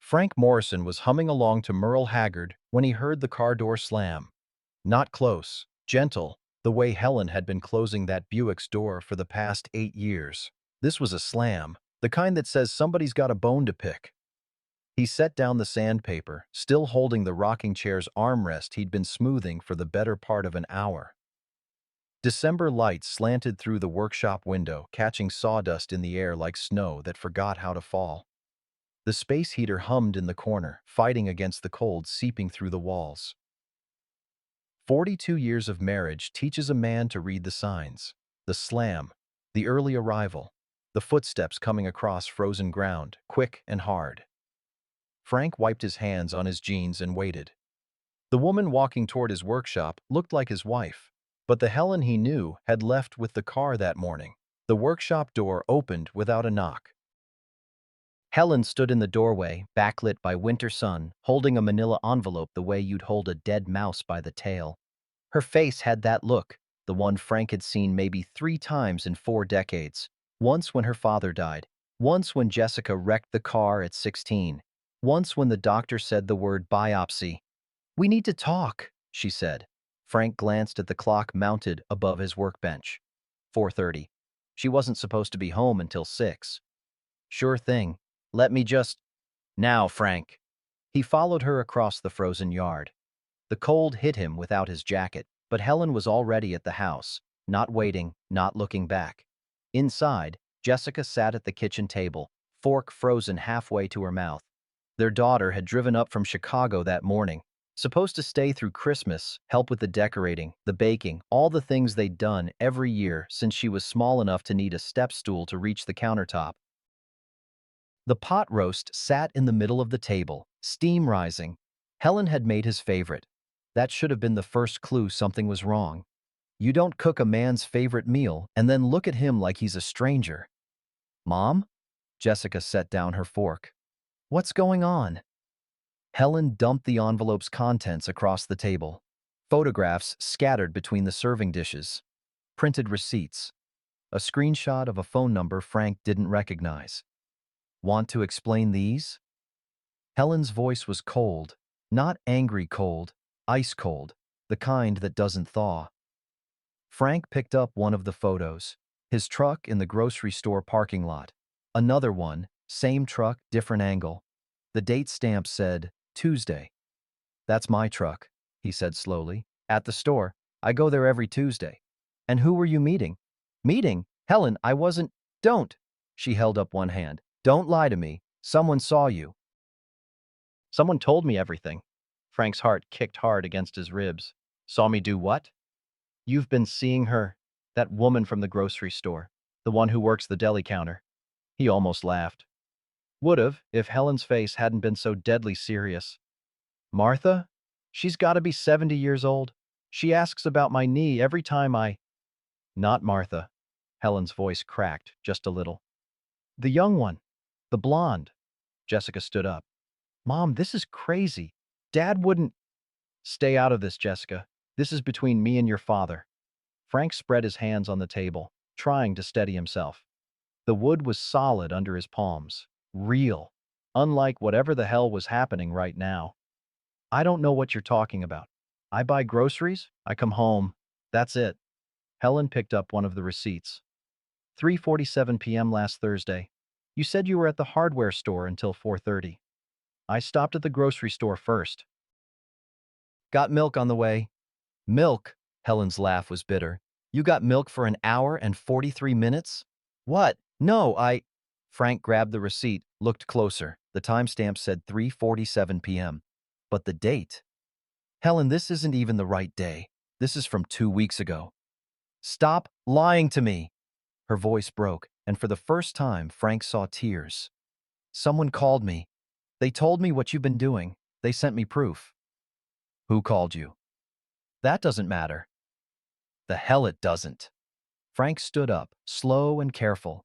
Frank Morrison was humming along to Merle Haggard when he heard the car door slam. Not close, gentle, the way Helen had been closing that Buick's door for the past 8 years. This was a slam, the kind that says somebody's got a bone to pick. He set down the sandpaper, still holding the rocking chair's armrest he'd been smoothing for the better part of an hour. December lights slanted through the workshop window, catching sawdust in the air like snow that forgot how to fall. The space heater hummed in the corner, fighting against the cold seeping through the walls. 42 years of marriage teaches a man to read the signs. The slam, the early arrival, the footsteps coming across frozen ground, quick and hard. Frank wiped his hands on his jeans and waited. The woman walking toward his workshop looked like his wife, but the Helen he knew had left with the car that morning. The workshop door opened without a knock. Helen stood in the doorway, backlit by winter sun, holding a manila envelope the way you'd hold a dead mouse by the tail. Her face had that look, the one Frank had seen maybe 3 times in 4 decades. Once when her father died, once when Jessica wrecked the car at 16, once when the doctor said the word biopsy. "We need to talk," she said. Frank glanced at the clock mounted above his workbench. 4:30. She wasn't supposed to be home until 6. "Sure thing. Let me just—" "Now, Frank." He followed her across the frozen yard. The cold hit him without his jacket, but Helen was already at the house, not waiting, not looking back. Inside, Jessica sat at the kitchen table, fork frozen halfway to her mouth. Their daughter had driven up from Chicago that morning, supposed to stay through Christmas, help with the decorating, the baking, all the things they'd done every year since she was small enough to need a step stool to reach the countertop. The pot roast sat in the middle of the table, steam rising. Helen had made his favorite. That should have been the first clue something was wrong. You don't cook a man's favorite meal and then look at him like he's a stranger. "Mom?" Jessica set down her fork. "What's going on?" Helen dumped the envelope's contents across the table. Photographs scattered between the serving dishes. Printed receipts. A screenshot of a phone number Frank didn't recognize. "Want to explain these?" Helen's voice was cold, not angry cold, ice cold, the kind that doesn't thaw. Frank picked up one of the photos, his truck in the grocery store parking lot. Another one, same truck, different angle. The date stamp said, Tuesday. "That's my truck," he said slowly. "At the store. I go there every Tuesday." "And who were you meeting?" "Meeting? Helen, I wasn't—" "Don't!" She held up one hand. "Don't lie to me. Someone saw you." "Someone told me everything." Frank's heart kicked hard against his ribs. "Saw me do what?" "You've been seeing her. That woman from the grocery store. The one who works the deli counter." He almost laughed. Would've, if Helen's face hadn't been so deadly serious. "Martha? She's gotta be 70 years old. She asks about my knee every time I—" "Not Martha." Helen's voice cracked just a little. "The young one. The blonde." Jessica stood up. "Mom, this is crazy. Dad wouldn't—" "Stay out of this, Jessica. This is between me and your father." Frank spread his hands on the table, trying to steady himself. The wood was solid under his palms. Real. Unlike whatever the hell was happening right now. "I don't know what you're talking about. I buy groceries, I come home. That's it." Helen picked up one of the receipts. 3:47 p.m. last Thursday. You said you were at the hardware store until 4:30. I stopped at the grocery store first. Got milk on the way. "Milk?" Helen's laugh was bitter. "You got milk for an hour and 43 minutes? What? No, Frank grabbed the receipt, looked closer. The timestamp said 3:47 p.m. But the date? "Helen, this isn't even the right day. This is from 2 weeks ago." "Stop lying to me!" Her voice broke, and for the first time, Frank saw tears. "Someone called me. They told me what you've been doing. They sent me proof." "Who called you?" "That doesn't matter." "The hell it doesn't." Frank stood up, slow and careful.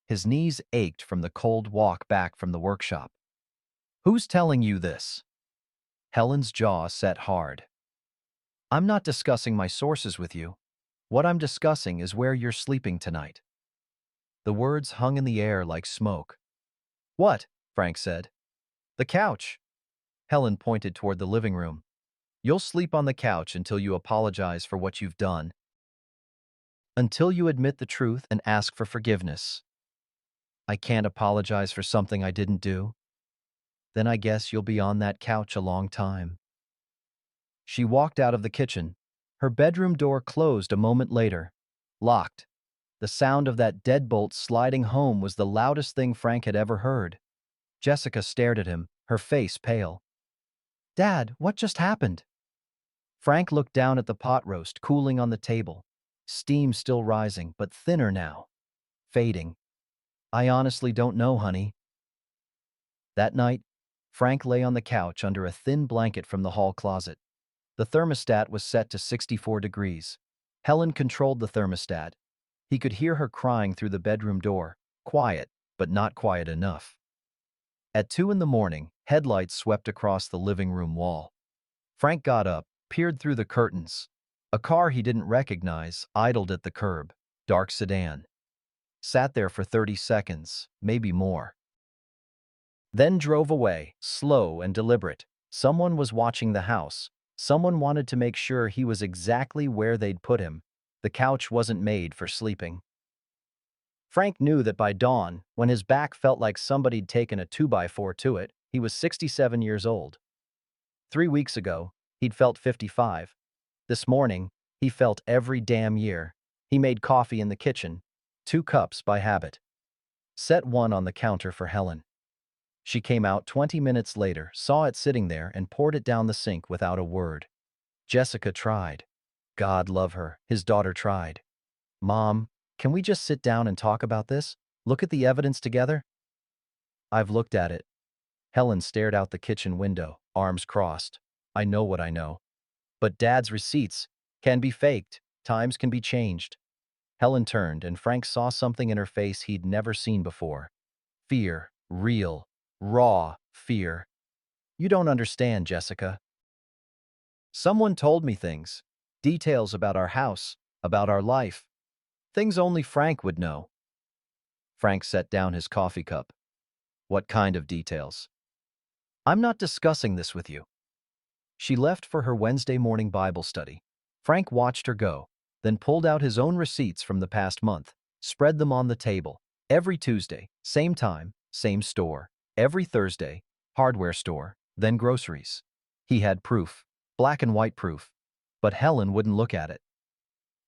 His knees ached from the cold walk back from the workshop. "Who's telling you this?" Helen's jaw set hard. "I'm not discussing my sources with you. What I'm discussing is where you're sleeping tonight." The words hung in the air like smoke. "What?" Frank said. The couch. Helen pointed toward the living room. You'll sleep on the couch until you apologize for what you've done. Until you admit the truth and ask for forgiveness. I can't apologize for something I didn't do. Then I guess you'll be on that couch a long time. She walked out of the kitchen. Her bedroom door closed a moment later. Locked. The sound of that deadbolt sliding home was the loudest thing Frank had ever heard. Jessica stared at him, her face pale. Dad, what just happened? Frank looked down at the pot roast cooling on the table. Steam still rising, but thinner now. Fading. I honestly don't know, honey. That night, Frank lay on the couch under a thin blanket from the hall closet. The thermostat was set to 64 degrees. Helen controlled the thermostat. He could hear her crying through the bedroom door, quiet, but not quiet enough. At 2 in the morning, headlights swept across the living room wall. Frank got up, peered through the curtains. A car he didn't recognize idled at the curb, dark sedan. Sat there for 30 seconds, maybe more. Then drove away, slow and deliberate. Someone was watching the house. Someone wanted to make sure he was exactly where they'd put him. The couch wasn't made for sleeping. Frank knew that by dawn, when his back felt like somebody'd taken a 2x4 to it, he was 67 years old. 3 weeks ago, he'd felt 55. This morning, he felt every damn year. He made coffee in the kitchen, 2 cups by habit. Set one on the counter for Helen. She came out 20 minutes later, saw it sitting there, and poured it down the sink without a word. Jessica tried. God love her, his daughter tried. Mom, can we just sit down and talk about this? Look at the evidence together? I've looked at it. Helen stared out the kitchen window, arms crossed. I know what I know. But Dad's receipts can be faked. Times can be changed. Helen turned, and Frank saw something in her face he'd never seen before. Fear. Real, raw fear. You don't understand, Jessica. Someone told me things. Details about our house, about our life. Things only Frank would know. Frank set down his coffee cup. What kind of details? I'm not discussing this with you. She left for her Wednesday morning Bible study. Frank watched her go, then pulled out his own receipts from the past month, spread them on the table. Every Tuesday, same time, same store. Every Thursday, hardware store, then groceries. He had proof, black and white proof, but Helen wouldn't look at it.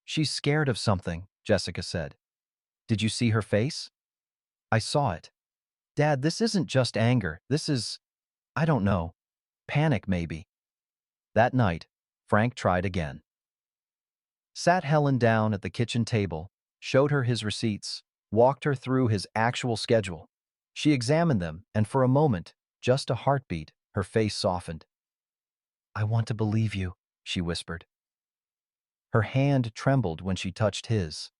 She's scared of something, Jessica said. Did you see her face? I saw it. Dad, this isn't just anger. This is, I don't know, panic maybe. That night, Frank tried again. Sat Helen down at the kitchen table, showed her his receipts, walked her through his actual schedule. She examined them, and for a moment, just a heartbeat, her face softened. I want to believe you, she whispered. Her hand trembled when she touched his.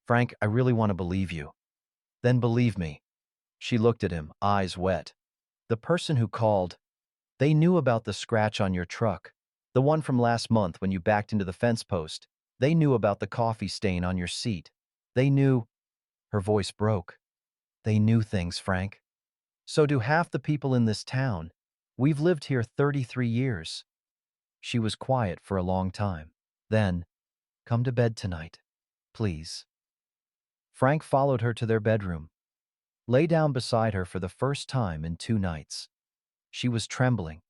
Frank, I really want to believe you. Then believe me. She looked at him, eyes wet. The person who called, they knew about the scratch on your truck, the one from last month when you backed into the fence post. They knew about the coffee stain on your seat. They knew. Her voice broke. They knew things, Frank. So do half the people in this town. We've lived here 33 years. She was quiet for a long time. Then, come to bed tonight, please. Frank followed her to their bedroom. Lay down beside her for the first time in 2 nights. She was trembling.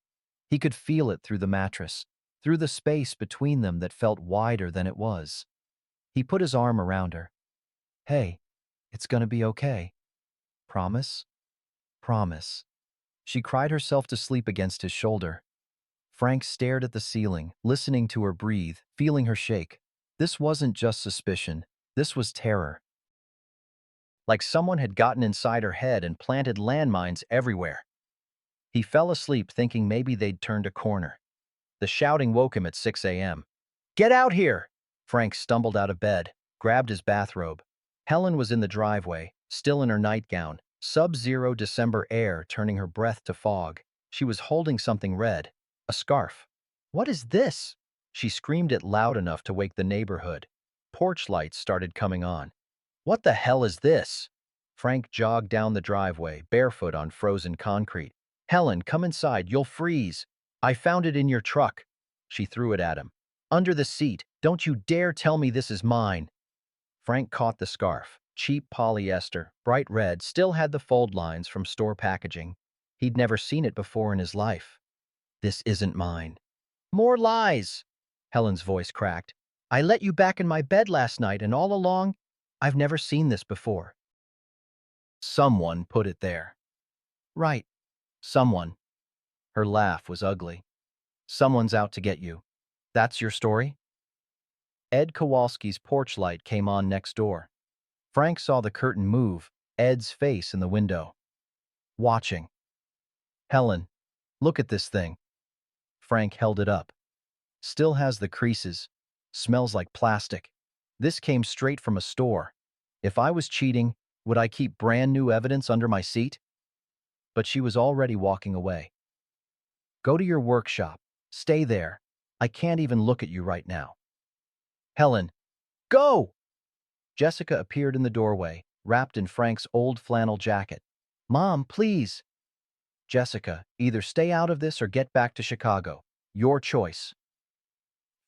He could feel it through the mattress, through the space between them that felt wider than it was. He put his arm around her. Hey, it's gonna be okay. Promise? Promise. She cried herself to sleep against his shoulder. Frank stared at the ceiling, listening to her breathe, feeling her shake. This wasn't just suspicion. This was terror. Like someone had gotten inside her head and planted landmines everywhere. He fell asleep thinking maybe they'd turned a corner. The shouting woke him at 6 a.m. Get out here! Frank stumbled out of bed, grabbed his bathrobe. Helen was in the driveway, still in her nightgown, sub-zero December air turning her breath to fog. She was holding something red, a scarf. What is this? She screamed it loud enough to wake the neighborhood. Porch lights started coming on. What the hell is this? Frank jogged down the driveway, barefoot on frozen concrete. Helen, come inside, you'll freeze. I found it in your truck. She threw it at him. Under the seat. Don't you dare tell me this is mine. Frank caught the scarf. Cheap polyester, bright red, still had the fold lines from store packaging. He'd never seen it before in his life. This isn't mine. More lies! Helen's voice cracked. I let you back in my bed last night, and all along, I've never seen this before. Someone put it there. Right. Someone. Her laugh was ugly. Someone's out to get you. That's your story? Ed Kowalski's porch light came on next door. Frank saw the curtain move, Ed's face in the window. Watching. Helen, look at this thing. Frank held it up. Still has the creases. Smells like plastic. This came straight from a store. If I was cheating, would I keep brand new evidence under my seat? But she was already walking away. Go to your workshop. Stay there. I can't even look at you right now. Helen, go! Jessica appeared in the doorway, wrapped in Frank's old flannel jacket. Mom, please. Jessica, either stay out of this or get back to Chicago. Your choice.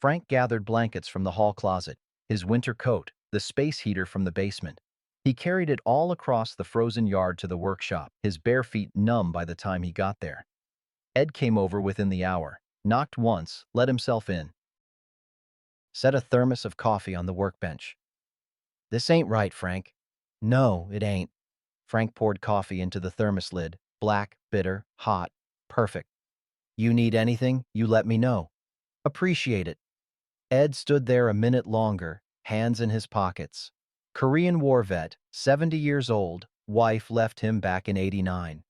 Frank gathered blankets from the hall closet, his winter coat, the space heater from the basement. He carried it all across the frozen yard to the workshop, his bare feet numb by the time he got there. Ed came over within the hour, knocked once, let himself in. Set a thermos of coffee on the workbench. This ain't right, Frank. No, it ain't. Frank poured coffee into the thermos lid, black, bitter, hot, perfect. You need anything, you let me know. Appreciate it. Ed stood there a minute longer, hands in his pockets. Korean War vet, 70 years old, wife left him back in '89.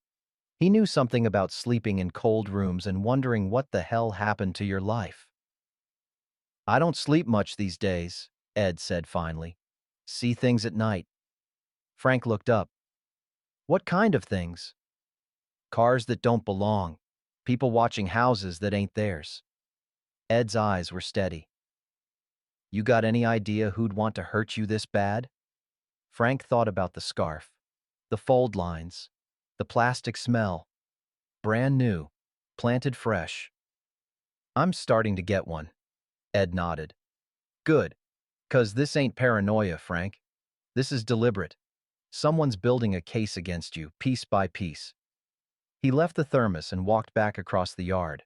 He knew something about sleeping in cold rooms and wondering what the hell happened to your life. I don't sleep much these days, Ed said finally. See things at night. Frank looked up. What kind of things? Cars that don't belong. People watching houses that ain't theirs. Ed's eyes were steady. You got any idea who'd want to hurt you this bad? Frank thought about the scarf, the fold lines, the plastic smell. Brand new, planted fresh. I'm starting to get one. Ed nodded. Good, 'cause this ain't paranoia, Frank. This is deliberate. Someone's building a case against you, piece by piece. He left the thermos and walked back across the yard.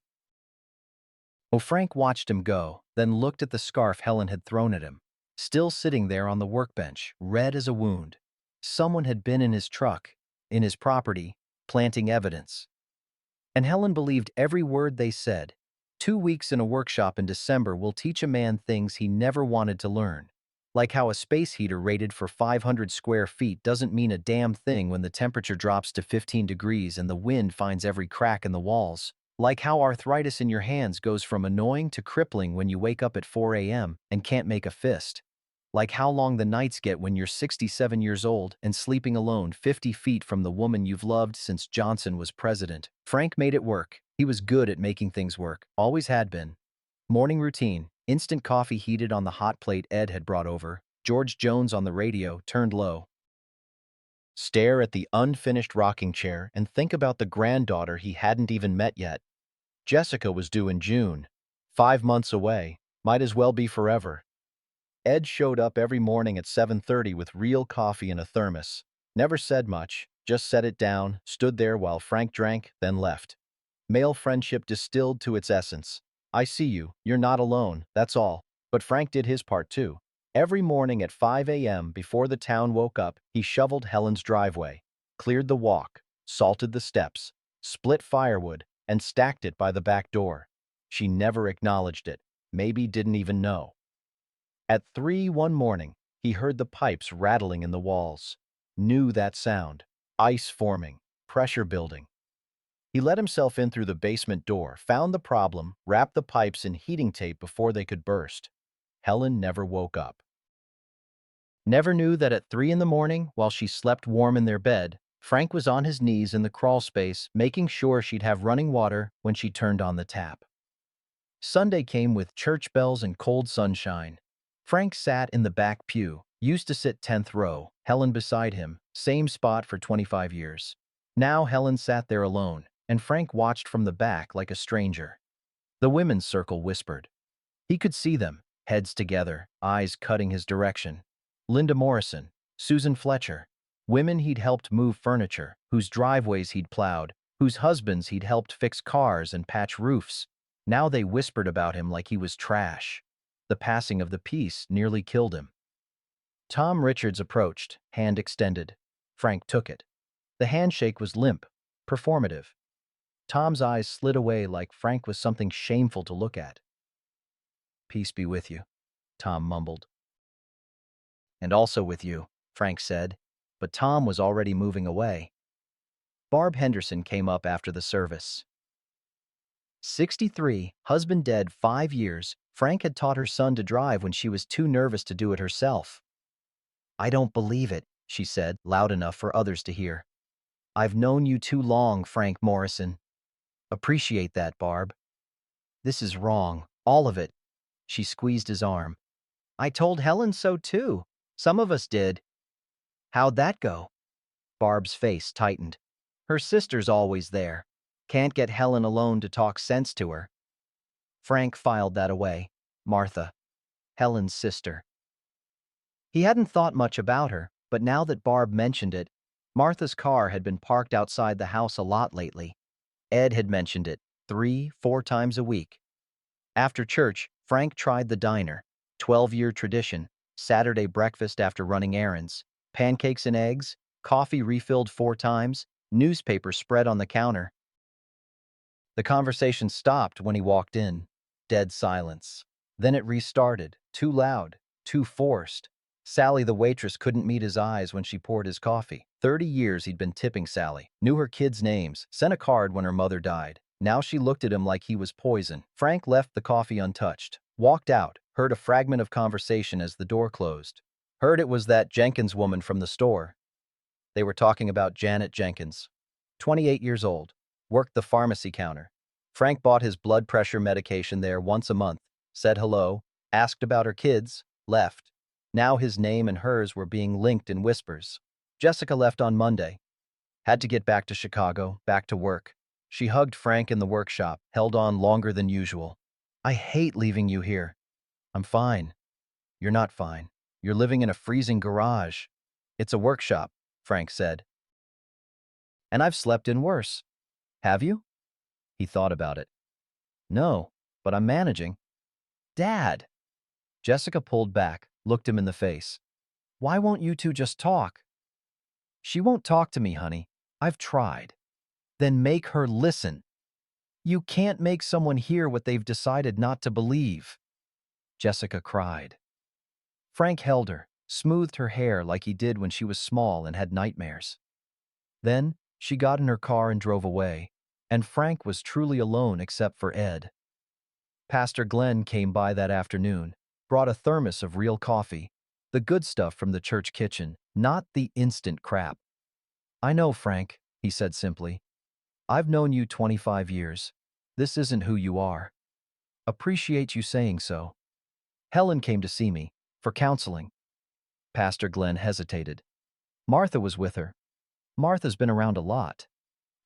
Frank watched him go, then looked at the scarf Helen had thrown at him, still sitting there on the workbench, red as a wound. Someone had been in his truck, in his property, planting evidence. And Helen believed every word they said. 2 weeks in a workshop in December will teach a man things he never wanted to learn. Like how a space heater rated for 500 square feet doesn't mean a damn thing when the temperature drops to 15 degrees and the wind finds every crack in the walls. Like how arthritis in your hands goes from annoying to crippling when you wake up at 4 a.m. and can't make a fist. Like how long the nights get when you're 67 years old and sleeping alone 50 feet from the woman you've loved since Johnson was president. Frank made it work. He was good at making things work, always had been. Morning routine, instant coffee heated on the hot plate Ed had brought over, George Jones on the radio, turned low. Stare at the unfinished rocking chair and think about the granddaughter he hadn't even met yet. Jessica was due in June. 5 months away. Might as well be forever. Ed showed up every morning at 7:30 with real coffee in a thermos. Never said much, just set it down, stood there while Frank drank, then left. Male friendship distilled to its essence. I see you, you're not alone, that's all. But Frank did his part too. Every morning at 5 a.m. before the town woke up, he shoveled Helen's driveway, cleared the walk, salted the steps, split firewood, and stacked it by the back door. She never acknowledged it, maybe didn't even know. At 3 one morning, he heard the pipes rattling in the walls. Knew that sound. Ice forming, pressure building. He let himself in through the basement door, found the problem, wrapped the pipes in heating tape before they could burst. Helen never woke up. Never knew that at 3 in the morning, while she slept warm in their bed, Frank was on his knees in the crawl space, making sure she'd have running water when she turned on the tap. Sunday came with church bells and cold sunshine. Frank sat in the back pew, used to sit 10th row, Helen beside him, Same spot for 25 years. Now Helen sat there alone, and Frank watched from the back like a stranger. The women's circle whispered. He could see them, heads together, eyes cutting his direction. Linda Morrison, Susan Fletcher, women he'd helped move furniture, whose driveways he'd plowed, whose husbands he'd helped fix cars and patch roofs. Now they whispered about him like he was trash. The passing of the peace nearly killed him. Tom Richards approached, hand extended. Frank took it. The handshake was limp, performative. Tom's eyes slid away like Frank was something shameful to look at. "Peace be with you," Tom mumbled. "And also with you," Frank said, but Tom was already moving away. Barb Henderson came up after the service. 63, husband dead 5 years, Frank had taught her son to drive when she was too nervous to do it herself. "I don't believe it," she said, loud enough for others to hear. "I've known you too long, Frank Morrison." "Appreciate that, Barb." "This is wrong, all of it." She squeezed his arm. "I told Helen so too. Some of us did." "How'd that go?" Barb's face tightened. "Her sister's always there. Can't get Helen alone to talk sense to her." Frank filed that away. Martha. Helen's sister. He hadn't thought much about her, but now that Barb mentioned it, Martha's car had been parked outside the house a lot lately. Ed had mentioned it 3-4 times a week. After church, Frank tried the diner. 12-year tradition. Saturday breakfast after running errands. Pancakes and eggs, coffee refilled 4 times, newspaper spread on the counter. The conversation stopped when he walked in. Dead silence. Then it restarted, too loud, too forced. Sally the waitress couldn't meet his eyes when she poured his coffee. 30 years he'd been tipping Sally, knew her kids' names, sent a card when her mother died. Now she looked at him like he was poison. Frank left the coffee untouched, walked out, heard a fragment of conversation as the door closed. Heard it was that Jenkins woman from the store. They were talking about Janet Jenkins. 28 years old, worked the pharmacy counter. Frank bought his blood pressure medication there once a month, said hello, asked about her kids, left. Now his name and hers were being linked in whispers. Jessica left on Monday. Had to get back to Chicago, back to work. She hugged Frank in the workshop, held on longer than usual. "I hate leaving you here." "I'm fine." "You're not fine. You're living in a freezing garage." "It's a workshop," Frank said. "And I've slept in worse." "Have you?" He thought about it. "No, but I'm managing." "Dad!" Jessica pulled back, looked him in the face. "Why won't you two just talk?" "She won't talk to me, honey. I've tried." "Then make her listen." "You can't make someone hear what they've decided not to believe." Jessica cried. Frank held her, smoothed her hair like he did when she was small and had nightmares. Then she got in her car and drove away, and Frank was truly alone except for Ed. Pastor Glenn came by that afternoon, brought a thermos of real coffee, the good stuff from the church kitchen, not the instant crap. "I know, Frank," he said simply. "I've known you 25 years. This isn't who you are. Appreciate you saying so. Helen came to see me, for counseling." Pastor Glenn hesitated. "Martha was with her." "Martha's been around a lot."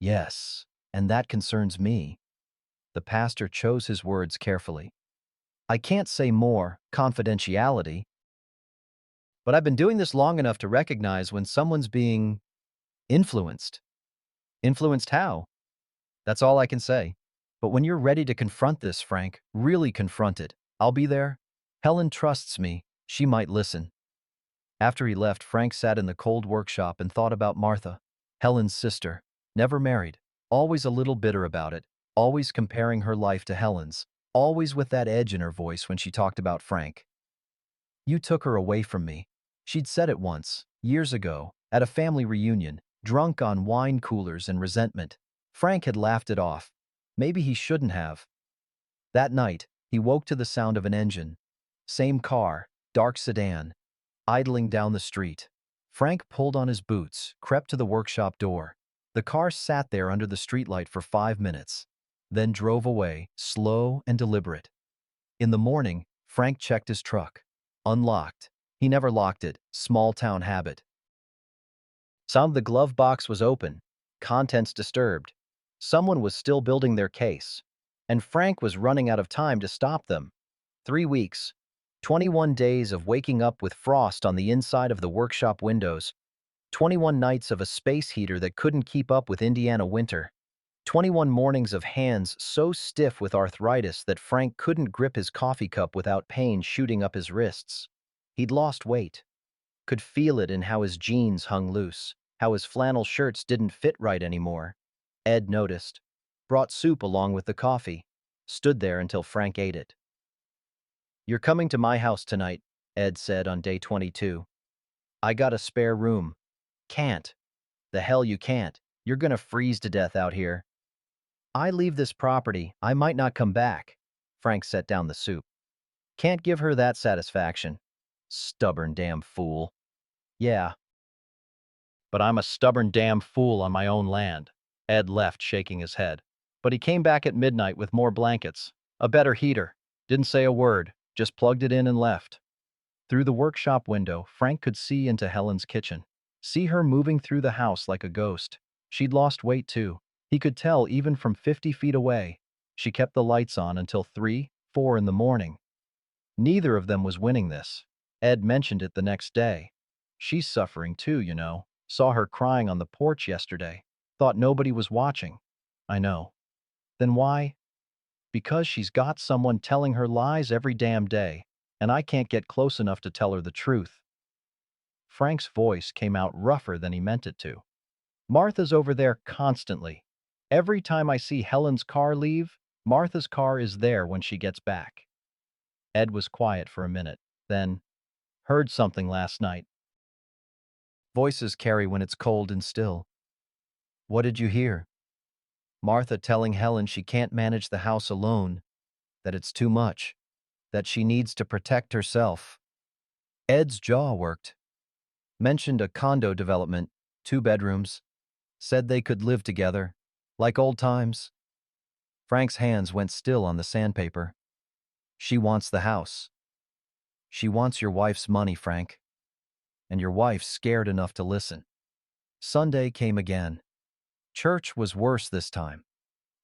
"Yes, and that concerns me." The pastor chose his words carefully. "I can't say more, confidentiality, but I've been doing this long enough to recognize when someone's being influenced." "Influenced how?" "That's all I can say. But when you're ready to confront this, Frank, really confront it, I'll be there. Helen trusts me. She might listen." After he left, Frank sat in the cold workshop and thought about Martha, Helen's sister, never married, always a little bitter about it, always comparing her life to Helen's, always with that edge in her voice when she talked about Frank. "You took her away from me." She'd said it once, years ago, at a family reunion, drunk on wine coolers and resentment. Frank had laughed it off. Maybe he shouldn't have. That night, he woke to the sound of an engine. Same car, dark sedan, idling down the street. Frank pulled on his boots, crept to the workshop door. The car sat there under the streetlight for 5 minutes, then drove away, slow and deliberate. In the morning, Frank checked his truck. Unlocked. He never locked it, small-town habit. Some of the glove box was open, contents disturbed. Someone was still building their case, and Frank was running out of time to stop them. 3 weeks, 21 days of waking up with frost on the inside of the workshop windows, 21 nights of a space heater that couldn't keep up with Indiana winter, 21 mornings of hands so stiff with arthritis that Frank couldn't grip his coffee cup without pain shooting up his wrists. He'd lost weight, could feel it in how his jeans hung loose, how his flannel shirts didn't fit right anymore. Ed noticed, brought soup along with the coffee, stood there until Frank ate it. "You're coming to my house tonight," Ed said on day 22. "I got a spare room." "Can't." "The hell you can't. You're gonna freeze to death out here." "I leave this property, I might not come back." Frank set down the soup. "Can't give her that satisfaction." "Stubborn damn fool." "Yeah, but I'm a stubborn damn fool on my own land." Ed left, shaking his head. But he came back at midnight with more blankets, a better heater. Didn't say a word, just plugged it in and left. Through the workshop window, Frank could see into Helen's kitchen. See her moving through the house like a ghost. She'd lost weight too. He could tell even from 50 feet away. She kept the lights on until 3, 4 in the morning. Neither of them was winning this. Ed mentioned it the next day. "She's suffering too, you know. Saw her crying on the porch yesterday. Thought nobody was watching." "I know." "Then why?" "Because she's got someone telling her lies every damn day, and I can't get close enough to tell her the truth." Frank's voice came out rougher than he meant it to. "Martha's over there constantly. Every time I see Helen's car leave, Martha's car is there when she gets back." Ed was quiet for a minute, then, "Heard something last night." Voices carry when it's cold and still. "What did you hear?" "Martha telling Helen she can't manage the house alone, that it's too much, that she needs to protect herself." Ed's jaw worked. "Mentioned a condo development, 2 bedrooms. Said they could live together, like old times." Frank's hands went still on the sandpaper. "She wants the house. She wants your wife's money, Frank. And your wife's scared enough to listen." Sunday came again. Church was worse this time.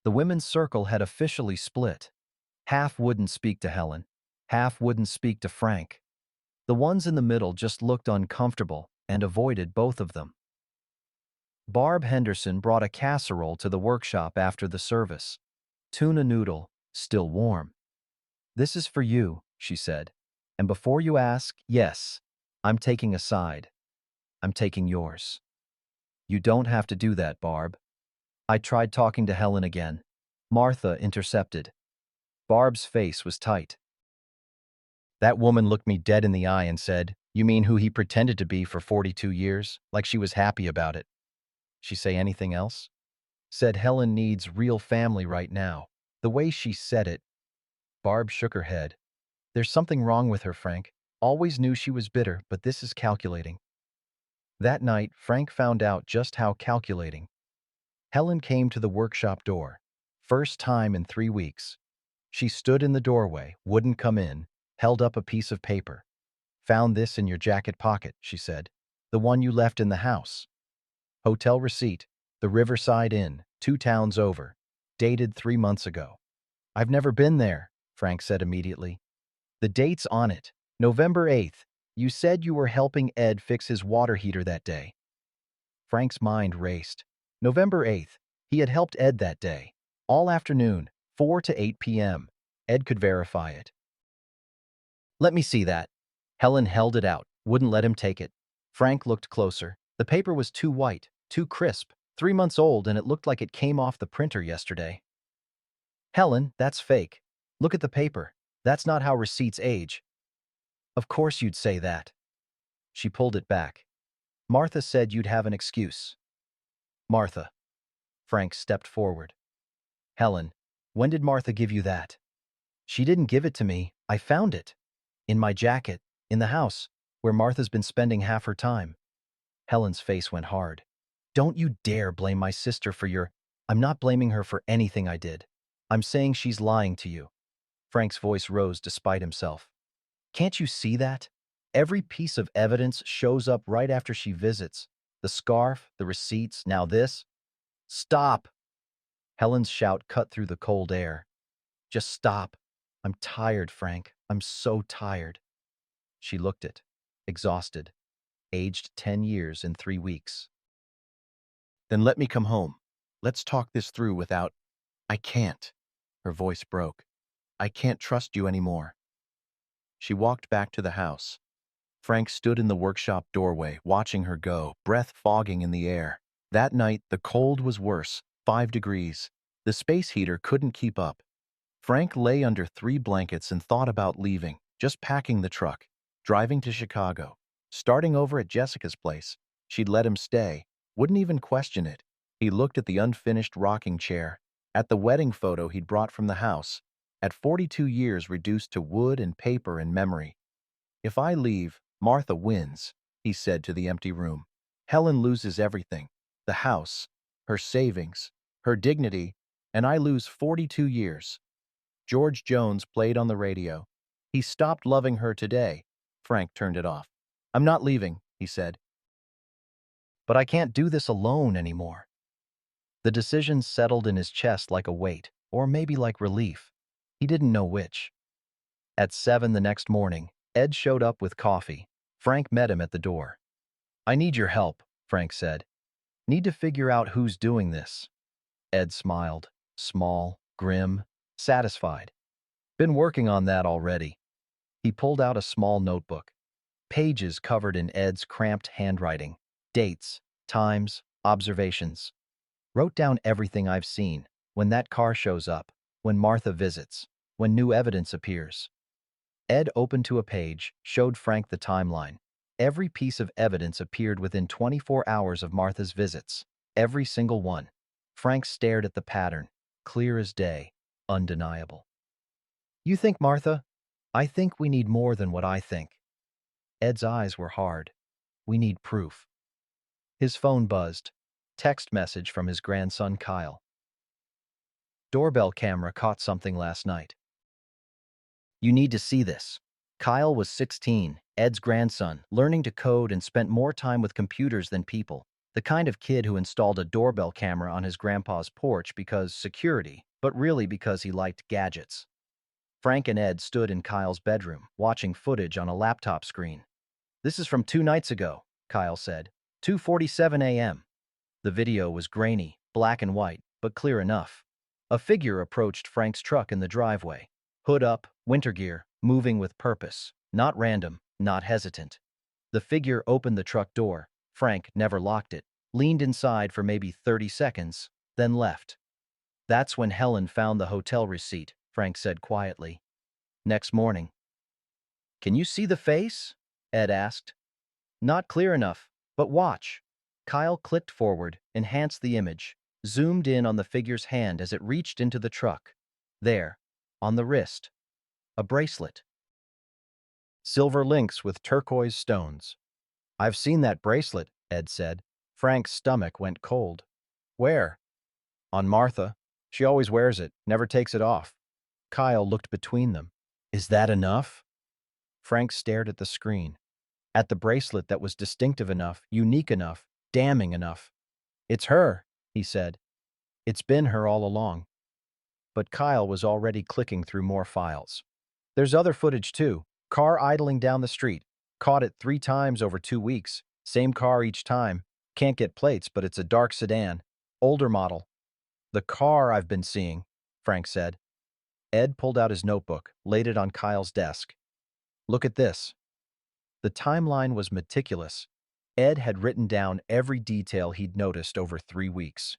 The women's circle had officially split. Half wouldn't speak to Helen. Half wouldn't speak to Frank. The ones in the middle just looked uncomfortable and avoided both of them. Barb Henderson brought a casserole to the workshop after the service. Tuna noodle, still warm. "This is for you," she said. "And before you ask, yes, I'm taking a side. I'm taking yours." "You don't have to do that, Barb." I tried talking to Helen again. Martha intercepted. Barb's face was tight. "That woman looked me dead in the eye and said, 'You mean who he pretended to be for 42 years?' Like she was happy about it." "She say anything else?" "Said Helen needs real family right now." The way she said it, Barb shook her head. "There's something wrong with her, Frank. Always knew she was bitter, but this is calculating." That night, Frank found out just how calculating. Helen came to the workshop door. First time in 3 weeks. She stood in the doorway, wouldn't come in, held up a piece of paper. "Found this in your jacket pocket," she said. "The one you left in the house. Hotel receipt, the Riverside Inn, 2 towns over. Dated 3 months ago." "I've never been there," Frank said immediately. "The date's on it. November 8th. You said you were helping Ed fix his water heater that day." Frank's mind raced. November 8th. He had helped Ed that day. All afternoon, 4 to 8 p.m. Ed could verify it. "Let me see that." Helen held it out, wouldn't let him take it. Frank looked closer. The paper was too white, too crisp, 3 months old, and it looked like it came off the printer yesterday. "Helen, that's fake. Look at the paper. That's not how receipts age." "Of course you'd say that." She pulled it back. "Martha said you'd have an excuse." "Martha." Frank stepped forward. "Helen, when did Martha give you that?" "She didn't give it to me. I found it. In my jacket, in the house, where Martha's been spending half her time." Helen's face went hard. "Don't you dare blame my sister for your—" "I'm not blaming her for anything I did. I'm saying she's lying to you." Frank's voice rose despite himself. "Can't you see that? Every piece of evidence shows up right after she visits. The scarf, the receipts, now this. Stop! Helen's shout cut through the cold air. Just stop. I'm tired, Frank. I'm so tired. She looked it, exhausted, aged 10 years in 3 weeks. Then let me come home. Let's talk this through without... I can't. Her voice broke. I can't trust you anymore. She walked back to the house. Frank stood in the workshop doorway, watching her go, breath fogging in the air. That night, the cold was worse, 5 degrees. The space heater couldn't keep up. Frank lay under 3 blankets and thought about leaving, just packing the truck, driving to Chicago, starting over at Jessica's place. She'd let him stay, wouldn't even question it. He looked at the unfinished rocking chair, at the wedding photo he'd brought from the house, at 42 years reduced to wood and paper and memory. If I leave, Martha wins, he said to the empty room. Helen loses everything, the house, her savings, her dignity, and I lose 42 years. George Jones played on the radio. He stopped loving her today. Frank turned it off. I'm not leaving, he said. But I can't do this alone anymore. The decision settled in his chest like a weight, or maybe like relief. He didn't know which. At 7 the next morning, Ed showed up with coffee. Frank met him at the door. I need your help, Frank said. Need to figure out who's doing this. Ed smiled, small, grim, satisfied. Been working on that already. He pulled out a small notebook. Pages covered in Ed's cramped handwriting. Dates, times, observations. Wrote down everything I've seen. When that car shows up. When Martha visits. When new evidence appears. Ed opened to a page, showed Frank the timeline. Every piece of evidence appeared within 24 hours of Martha's visits. Every single one. Frank stared at the pattern, clear as day, undeniable. You think, Martha? I think we need more than what I think. Ed's eyes were hard. We need proof. His phone buzzed. Text message from his grandson, Kyle. Doorbell camera caught something last night. You need to see this. Kyle was 16, Ed's grandson, learning to code and spent more time with computers than people. The kind of kid who installed a doorbell camera on his grandpa's porch because security, but really because he liked gadgets. Frank and Ed stood in Kyle's bedroom, watching footage on a laptop screen. This is from 2 nights ago, Kyle said. 2:47 a.m. The video was grainy, black and white, but clear enough. A figure approached Frank's truck in the driveway. Hood up, winter gear, moving with purpose. Not random, not hesitant. The figure opened the truck door. Frank never locked it. Leaned inside for maybe 30 seconds, then left. That's when Helen found the hotel receipt, Frank said quietly. Next morning. Can you see the face? Ed asked. Not clear enough, but watch. Kyle clicked forward, enhanced the image, zoomed in on the figure's hand as it reached into the truck. There, on the wrist, a bracelet. Silver links with turquoise stones. I've seen that bracelet, Ed said. Frank's stomach went cold. Where? On Martha. She always wears it, never takes it off. Kyle looked between them. Is that enough? Frank stared at the screen. At the bracelet that was distinctive enough, unique enough, damning enough. It's her, he said. It's been her all along. But Kyle was already clicking through more files. There's other footage too. Car idling down the street. Caught it 3 times over 2 weeks. Same car each time. Can't get plates, but it's a dark sedan. Older model. The car I've been seeing, Frank said. Ed pulled out his notebook, laid it on Kyle's desk. Look at this. The timeline was meticulous. Ed had written down every detail he'd noticed over 3 weeks.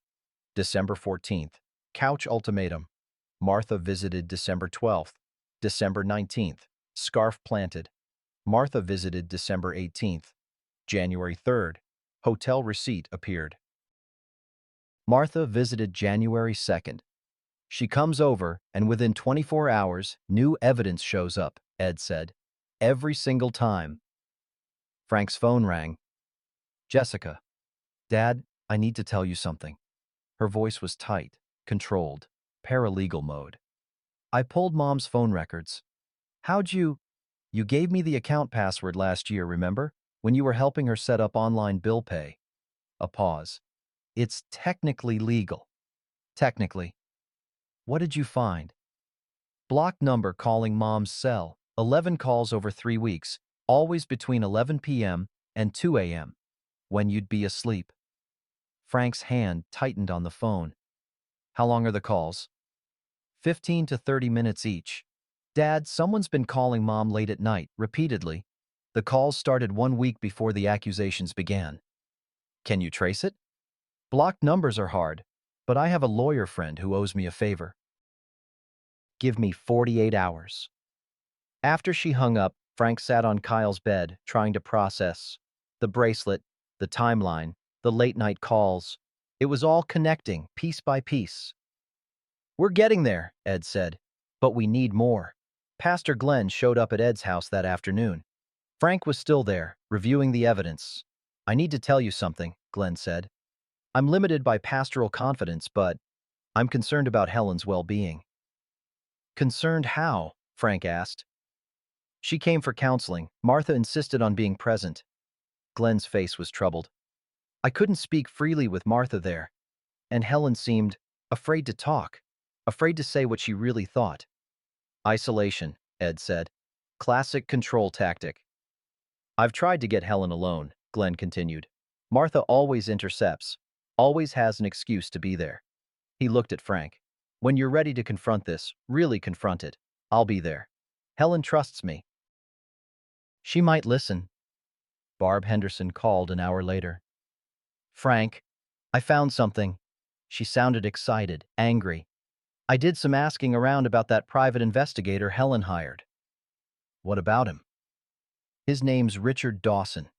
December 14th. Couch ultimatum. Martha visited December 12th. December 19th. Scarf planted. Martha visited December 18th. January 3rd. Hotel receipt appeared. Martha visited January 2nd. She comes over, and within 24 hours, new evidence shows up, Ed said. Every single time. Frank's phone rang. Jessica. Dad, I need to tell you something. Her voice was tight, controlled, paralegal mode. I pulled Mom's phone records. How'd you... You gave me the account password last year, remember? When you were helping her set up online bill pay. A pause. It's technically legal. Technically. What did you find? Blocked number calling mom's cell. 11 calls over 3 weeks, always between 11 p.m. and 2 a.m., when you'd be asleep. Frank's hand tightened on the phone. How long are the calls? 15 to 30 minutes each. Dad, someone's been calling mom late at night, repeatedly. The calls started 1 week before the accusations began. Can you trace it? Blocked numbers are hard, but I have a lawyer friend who owes me a favor. Give me 48 hours. After she hung up, Frank sat on Kyle's bed, trying to process the bracelet, the timeline, the late-night calls. It was all connecting, piece by piece. We're getting there, Ed said, but we need more. Pastor Glenn showed up at Ed's house that afternoon. Frank was still there, reviewing the evidence. I need to tell you something, Glenn said. I'm limited by pastoral confidence, but I'm concerned about Helen's well-being. Concerned how? Frank asked. She came for counseling. Martha insisted on being present. Glenn's face was troubled. I couldn't speak freely with Martha there, and Helen seemed afraid to talk, afraid to say what she really thought. Isolation, Ed said. Classic control tactic. I've tried to get Helen alone, Glenn continued. Martha always intercepts, always has an excuse to be there. He looked at Frank. When you're ready to confront this, really confront it, I'll be there. Helen trusts me. She might listen. Barb Henderson called an hour later. Frank, I found something. She sounded excited, angry. I did some asking around about that private investigator Helen hired. What about him? His name's Richard Dawson.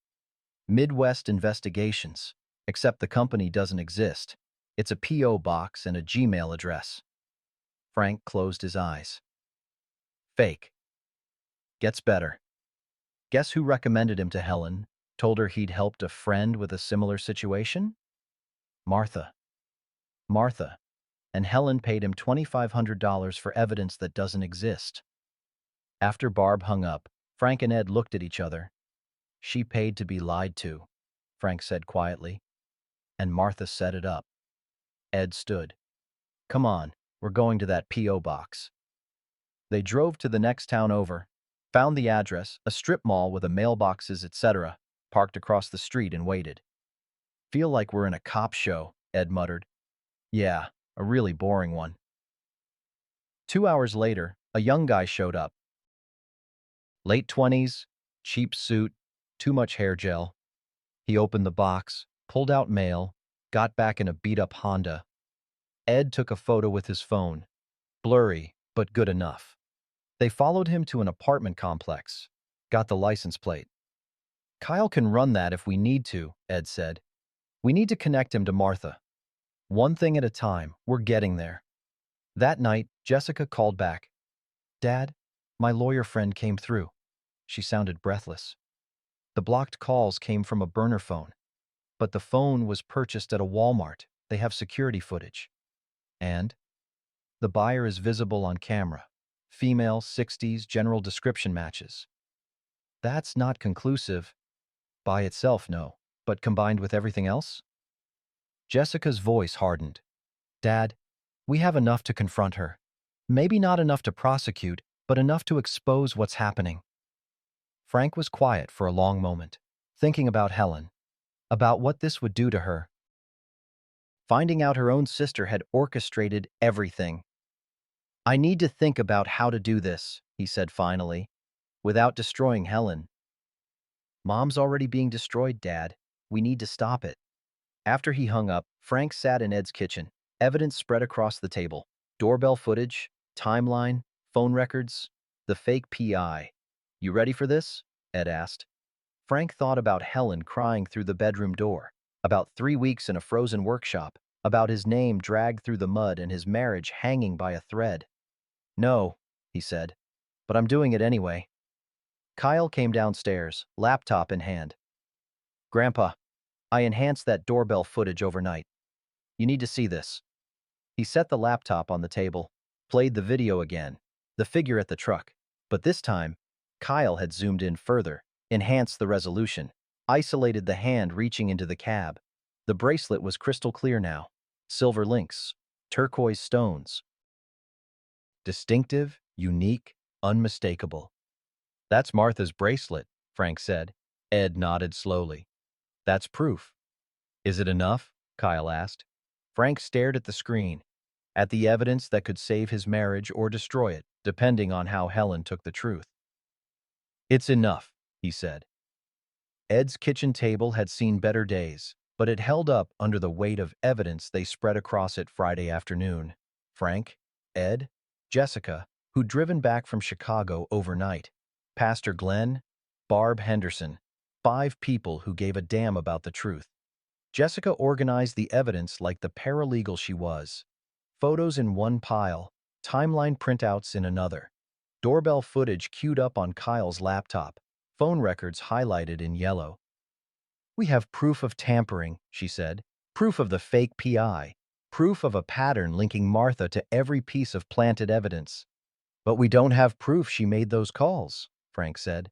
Midwest Investigations, except the company doesn't exist. It's a P.O. box and a Gmail address. Frank closed his eyes. Fake. Gets better. Guess who recommended him to Helen, told her he'd helped a friend with a similar situation? Martha. Martha. And Helen paid him $2,500 for evidence that doesn't exist. After Barb hung up, Frank and Ed looked at each other. She paid to be lied to, Frank said quietly. And Martha set it up. Ed stood. Come on, we're going to that P.O. box. They drove to the next town over, found the address, a strip mall with a mailboxes, etc., parked across the street and waited. Feel like we're in a cop show, Ed muttered. Yeah, a really boring one. 2 hours later, a young guy showed up. Late 20s, cheap suit, too much hair gel. He opened the box, pulled out mail, got back in a beat-up Honda. Ed took a photo with his phone. Blurry, but good enough. They followed him to an apartment complex. Got the license plate. Kyle can run that if we need to, Ed said. We need to connect him to Martha. One thing at a time, we're getting there. That night, Jessica called back. Dad, my lawyer friend came through. She sounded breathless. The blocked calls came from a burner phone. But the phone was purchased at a Walmart. They have security footage. And the buyer is visible on camera. Female, 60s, general description matches. That's not conclusive. By itself, no. But combined with everything else? Jessica's voice hardened. Dad, we have enough to confront her. Maybe not enough to prosecute, but enough to expose what's happening. Frank was quiet for a long moment, thinking about Helen, about what this would do to her. Finding out her own sister had orchestrated everything. I need to think about how to do this, he said finally, without destroying Helen. Mom's already being destroyed, Dad. We need to stop it. After he hung up, Frank sat in Ed's kitchen. Evidence spread across the table. Doorbell footage, timeline, phone records, the fake PI. You ready for this? Ed asked. Frank thought about Helen crying through the bedroom door, about 3 weeks in a frozen workshop, about his name dragged through the mud and his marriage hanging by a thread. No, he said, but I'm doing it anyway. Kyle came downstairs, laptop in hand. Grandpa, I enhanced that doorbell footage overnight. You need to see this. He set the laptop on the table, played the video again, the figure at the truck. But this time, Kyle had zoomed in further, enhanced the resolution, isolated the hand reaching into the cab. The bracelet was crystal clear now. Silver links, turquoise stones. Distinctive, unique, unmistakable. That's Martha's bracelet, Frank said. Ed nodded slowly. That's proof. Is it enough? Kyle asked. Frank stared at the screen, at the evidence that could save his marriage or destroy it, depending on how Helen took the truth. It's enough, he said. Ed's kitchen table had seen better days, but it held up under the weight of evidence they spread across it Friday afternoon. Frank, Ed, Jessica, who'd driven back from Chicago overnight, Pastor Glenn, Barb Henderson, 5 people who gave a damn about the truth. Jessica organized the evidence like the paralegal she was. Photos in one pile, timeline printouts in another. Doorbell footage queued up on Kyle's laptop, phone records highlighted in yellow. We have proof of tampering, she said. Proof of the fake PI. Proof of a pattern linking Martha to every piece of planted evidence. But we don't have proof she made those calls, Frank said.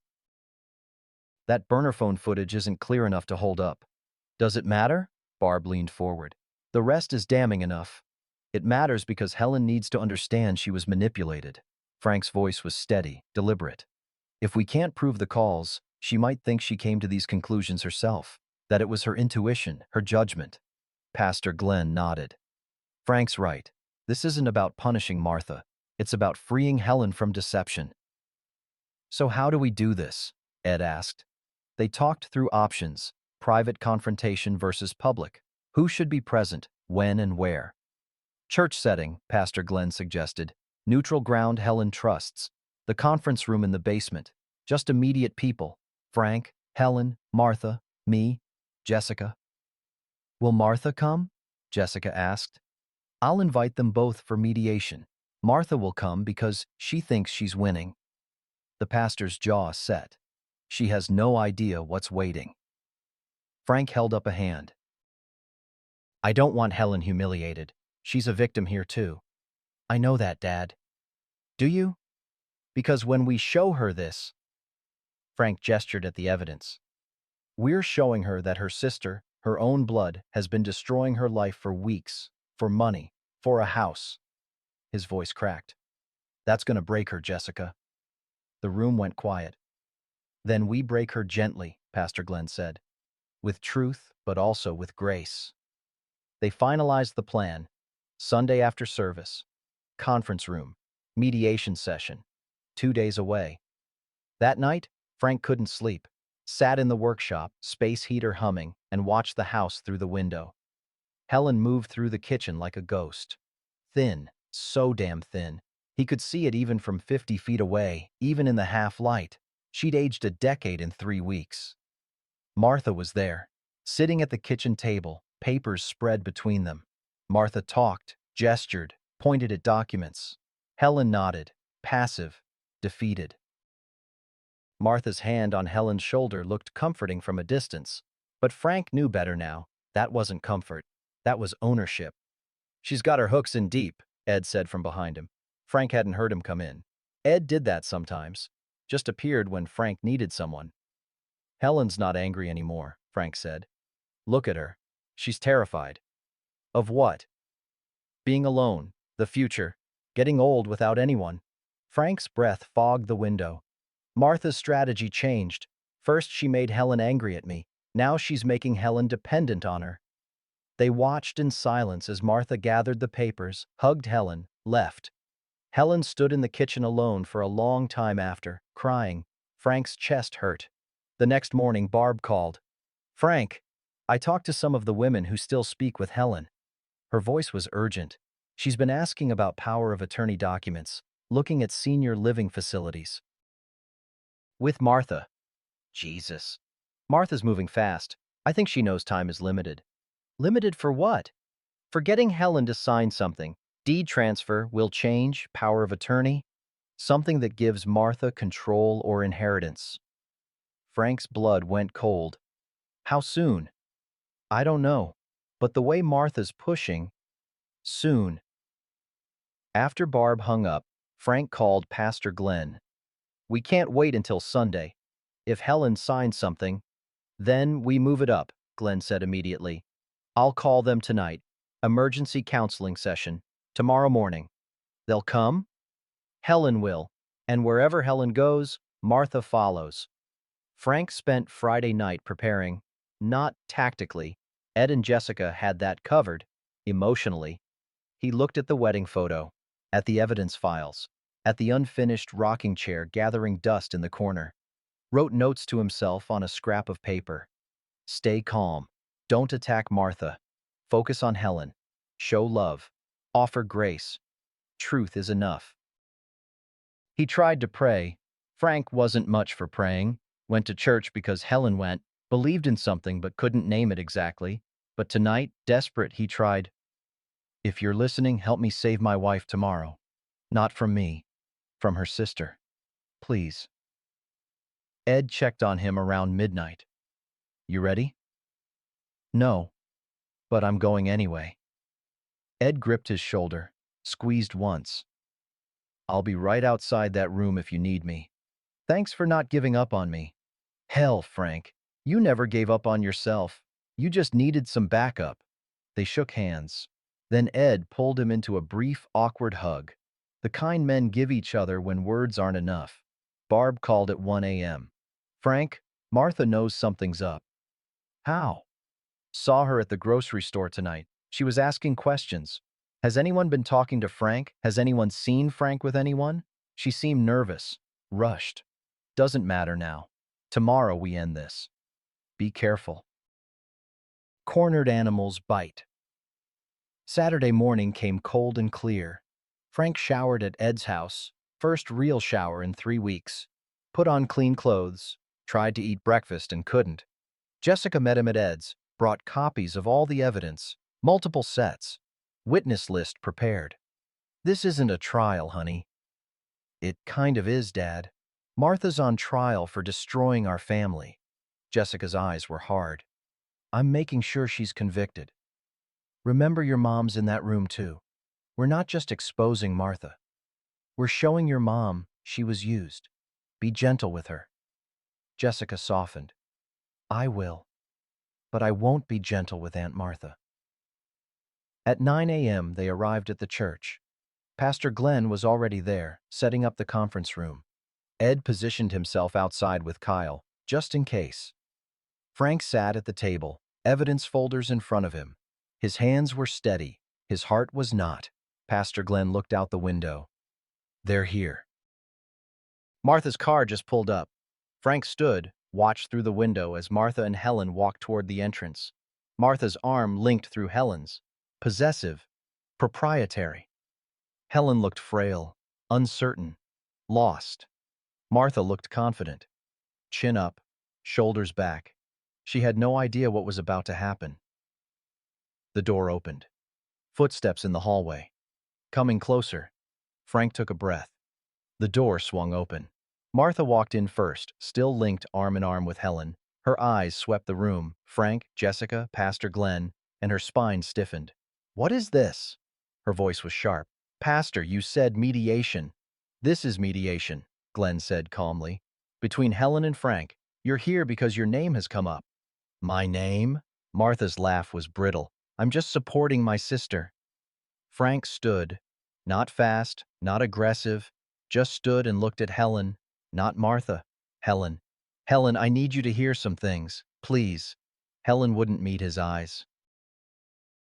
That burner phone footage isn't clear enough to hold up. Does it matter? Barb leaned forward. The rest is damning enough. It matters because Helen needs to understand she was manipulated. Frank's voice was steady, deliberate. If we can't prove the calls, she might think she came to these conclusions herself, that it was her intuition, her judgment. Pastor Glenn nodded. Frank's right. This isn't about punishing Martha. It's about freeing Helen from deception. So how do we do this? Ed asked. They talked through options, private confrontation versus public. Who should be present, when and where? Church setting, Pastor Glenn suggested. Neutral ground Helen trusts. The conference room in the basement. Just immediate people. Frank, Helen, Martha, me, Jessica. Will Martha come? Jessica asked. I'll invite them both for mediation. Martha will come because she thinks she's winning. The pastor's jaw set. She has no idea what's waiting. Frank held up a hand. I don't want Helen humiliated. She's a victim here too. I know that, Dad. Do you? Because when we show her this, Frank gestured at the evidence. We're showing her that her sister, her own blood, has been destroying her life for weeks, for money, for a house. His voice cracked. That's going to break her, Jessica. The room went quiet. Then we break her gently, Pastor Glenn said. With truth, but also with grace. They finalized the plan. Sunday after service. Conference room. Mediation session. 2 days away. That night, Frank couldn't sleep. Sat in the workshop, space heater humming, and watched the house through the window. Helen moved through the kitchen like a ghost. Thin, so damn thin. He could see it even from 50 feet away, even in the half-light. She'd aged a decade in 3 weeks. Martha was there, sitting at the kitchen table, papers spread between them. Martha talked, gestured, pointed at documents. Helen nodded, passive, defeated. Martha's hand on Helen's shoulder looked comforting from a distance, but Frank knew better now. That wasn't comfort. That was ownership. She's got her hooks in deep, Ed said from behind him. Frank hadn't heard him come in. Ed did that sometimes, just appeared when Frank needed someone. Helen's not angry anymore, Frank said. Look at her. She's terrified. Of what? Being alone, the future, getting old without anyone. Frank's breath fogged the window. Martha's strategy changed. First, she made Helen angry at me. Now she's making Helen dependent on her. They watched in silence as Martha gathered the papers, hugged Helen, left. Helen stood in the kitchen alone for a long time after, crying. Frank's chest hurt. The next morning, Barb called. Frank, I talked to some of the women who still speak with Helen. Her voice was urgent. She's been asking about power of attorney documents, looking at senior living facilities. With Martha. Jesus. Martha's moving fast. I think she knows time is limited. Limited for what? For getting Helen to sign something. Deed transfer, will change, power of attorney. Something that gives Martha control or inheritance. Frank's blood went cold. How soon? I don't know. But the way Martha's pushing, soon. After Barb hung up, Frank called Pastor Glenn. We can't wait until Sunday. If Helen signs something, then we move it up, Glenn said immediately. I'll call them tonight. Emergency counseling session. Tomorrow morning. They'll come? Helen will. And wherever Helen goes, Martha follows. Frank spent Friday night preparing, not tactically. Ed and Jessica had that covered, emotionally. He looked at the wedding photo, at the evidence files, at the unfinished rocking chair gathering dust in the corner, wrote notes to himself on a scrap of paper. Stay calm. Don't attack Martha. Focus on Helen. Show love. Offer grace. Truth is enough. He tried to pray. Frank wasn't much for praying, went to church because Helen went, believed in something but couldn't name it exactly. But tonight, desperate, he tried, "If you're listening, help me save my wife tomorrow. Not from me, from her sister. Please." Ed checked on him around midnight. "You ready?" "No, but I'm going anyway." Ed gripped his shoulder, squeezed once. "I'll be right outside that room if you need me. Thanks for not giving up on me." "Hell, Frank, you never gave up on yourself. You just needed some backup." They shook hands. Then Ed pulled him into a brief, awkward hug, the kind men give each other when words aren't enough. Barb called at 1 a.m. "Frank, Martha knows something's up." "How?" "Saw her at the grocery store tonight. She was asking questions. Has anyone been talking to Frank? Has anyone seen Frank with anyone?" She seemed nervous, rushed. "Doesn't matter now. Tomorrow we end this. Be careful." Cornered animals bite. Saturday morning came cold and clear. Frank showered at Ed's house, first real shower in 3 weeks. Put on clean clothes, tried to eat breakfast and couldn't. Jessica met him at Ed's, brought copies of all the evidence, multiple sets, witness list prepared. "This isn't a trial, honey." "It kind of is, Dad. Martha's on trial for destroying our family." Jessica's eyes were hard. "I'm making sure she's convicted. Remember your mom's in that room too. We're not just exposing Martha. We're showing your mom she was used. Be gentle with her." Jessica softened. "I will, but I won't be gentle with Aunt Martha." At 9 a.m., they arrived at the church. Pastor Glenn was already there, setting up the conference room. Ed positioned himself outside with Kyle, just in case. Frank sat at the table, evidence folders in front of him. His hands were steady, his heart was not. Pastor Glenn looked out the window. "They're here." Martha's car just pulled up. Frank stood, watched through the window as Martha and Helen walked toward the entrance. Martha's arm linked through Helen's. Possessive, proprietary. Helen looked frail, uncertain, lost. Martha looked confident. Chin up, shoulders back. She had no idea what was about to happen. The door opened. Footsteps in the hallway. Coming closer. Frank took a breath. The door swung open. Martha walked in first, still linked arm in arm with Helen. Her eyes swept the room, Frank, Jessica, Pastor Glenn, and her spine stiffened. "What is this?" Her voice was sharp. "Pastor, you said mediation." "This is mediation," Glenn said calmly. "Between Helen and Frank. You're here because your name has come up." "My name?" Martha's laugh was brittle. "I'm just supporting my sister." Frank stood. Not fast, not aggressive, just stood and looked at Helen, not Martha. Helen. "Helen, I need you to hear some things. Please." Helen wouldn't meet his eyes.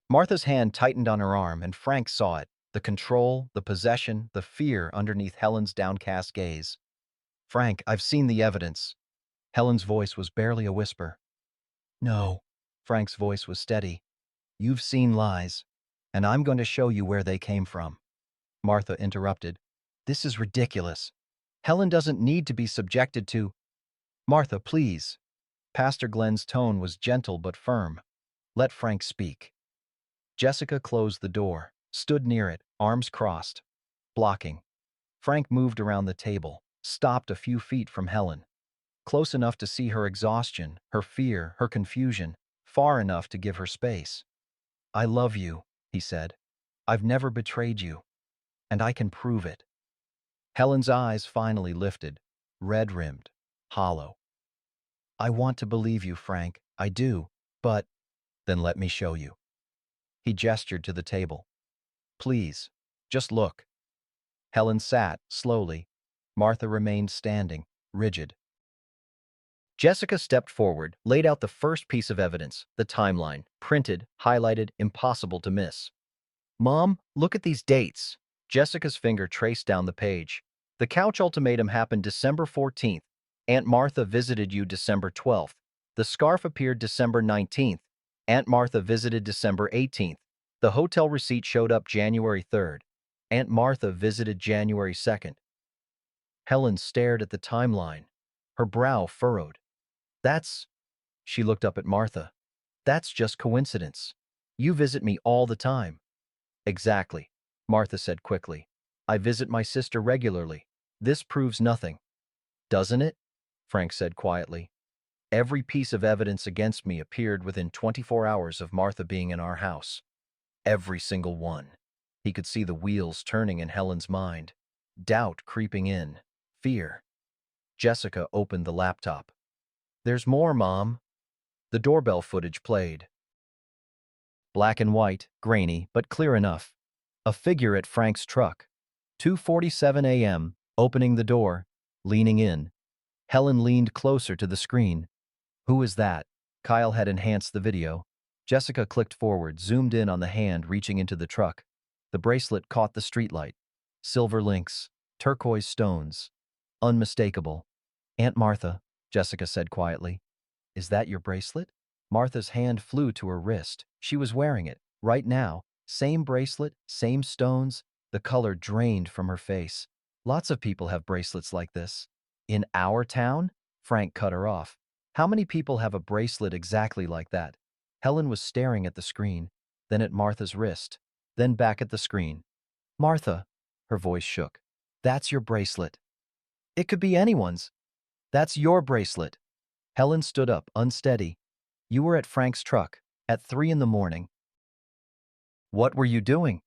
Martha's hand tightened on her arm, and Frank saw it. The control, the possession, the fear underneath Helen's downcast gaze. "Frank, I've seen the evidence." Helen's voice was barely a whisper. "No." Frank's voice was steady. "You've seen lies, and I'm going to show you where they came from." Martha interrupted. "This is ridiculous. Helen doesn't need to be subjected to—" "Martha, please." Pastor Glenn's tone was gentle but firm. "Let Frank speak." Jessica closed the door, stood near it, arms crossed, blocking. Frank moved around the table, stopped a few feet from Helen, close enough to see her exhaustion, her fear, her confusion, far enough to give her space. "I love you," he said. "I've never betrayed you, and I can prove it." Helen's eyes finally lifted, red-rimmed, hollow. "I want to believe you, Frank. I do. But Then let me show you. He gestured to the table. Please, just look. Helen sat, slowly. Martha remained standing, rigid. Jessica stepped forward, laid out the first piece of evidence, the timeline, printed, highlighted, impossible to miss. Mom, look at these dates. Jessica's finger traced down the page. The couch ultimatum happened December 14th. Aunt Martha visited you December 12th. The scarf appeared December 19th. Aunt Martha visited December 18th. The hotel receipt showed up January 3rd. Aunt Martha visited January 2nd. Helen stared at the timeline, her brow furrowed. That's, she looked up at Martha. That's just coincidence. You visit me all the time. Exactly, Martha said quickly. I visit my sister regularly. This proves nothing. Doesn't it? Frank said quietly. Every piece of evidence against me appeared within 24 hours of Martha being in our house. Every single one. He could see the wheels turning in Helen's mind. Doubt creeping in. Fear. Jessica opened the laptop. There's more, Mom. The doorbell footage played. Black and white, grainy, but clear enough. A figure at Frank's truck. 2:47 a.m., opening the door, leaning in. Helen leaned closer to the screen. Who is that? Kyle had enhanced the video. Jessica clicked forward, zoomed in on the hand reaching into the truck. The bracelet caught the streetlight. Silver links, turquoise stones. Unmistakable. Aunt Martha, Jessica said quietly. Is that your bracelet? Martha's hand flew to her wrist. She was wearing it, right now. Same bracelet, same stones. The color drained from her face. Lots of people have bracelets like this. In our town? Frank cut her off. How many people have a bracelet exactly like that? Helen was staring at the screen, then at Martha's wrist, then back at the screen. Martha, her voice shook. That's your bracelet. It could be anyone's. That's your bracelet. Helen stood up, unsteady. You were at Frank's truck, at 3 in the morning. What were you doing?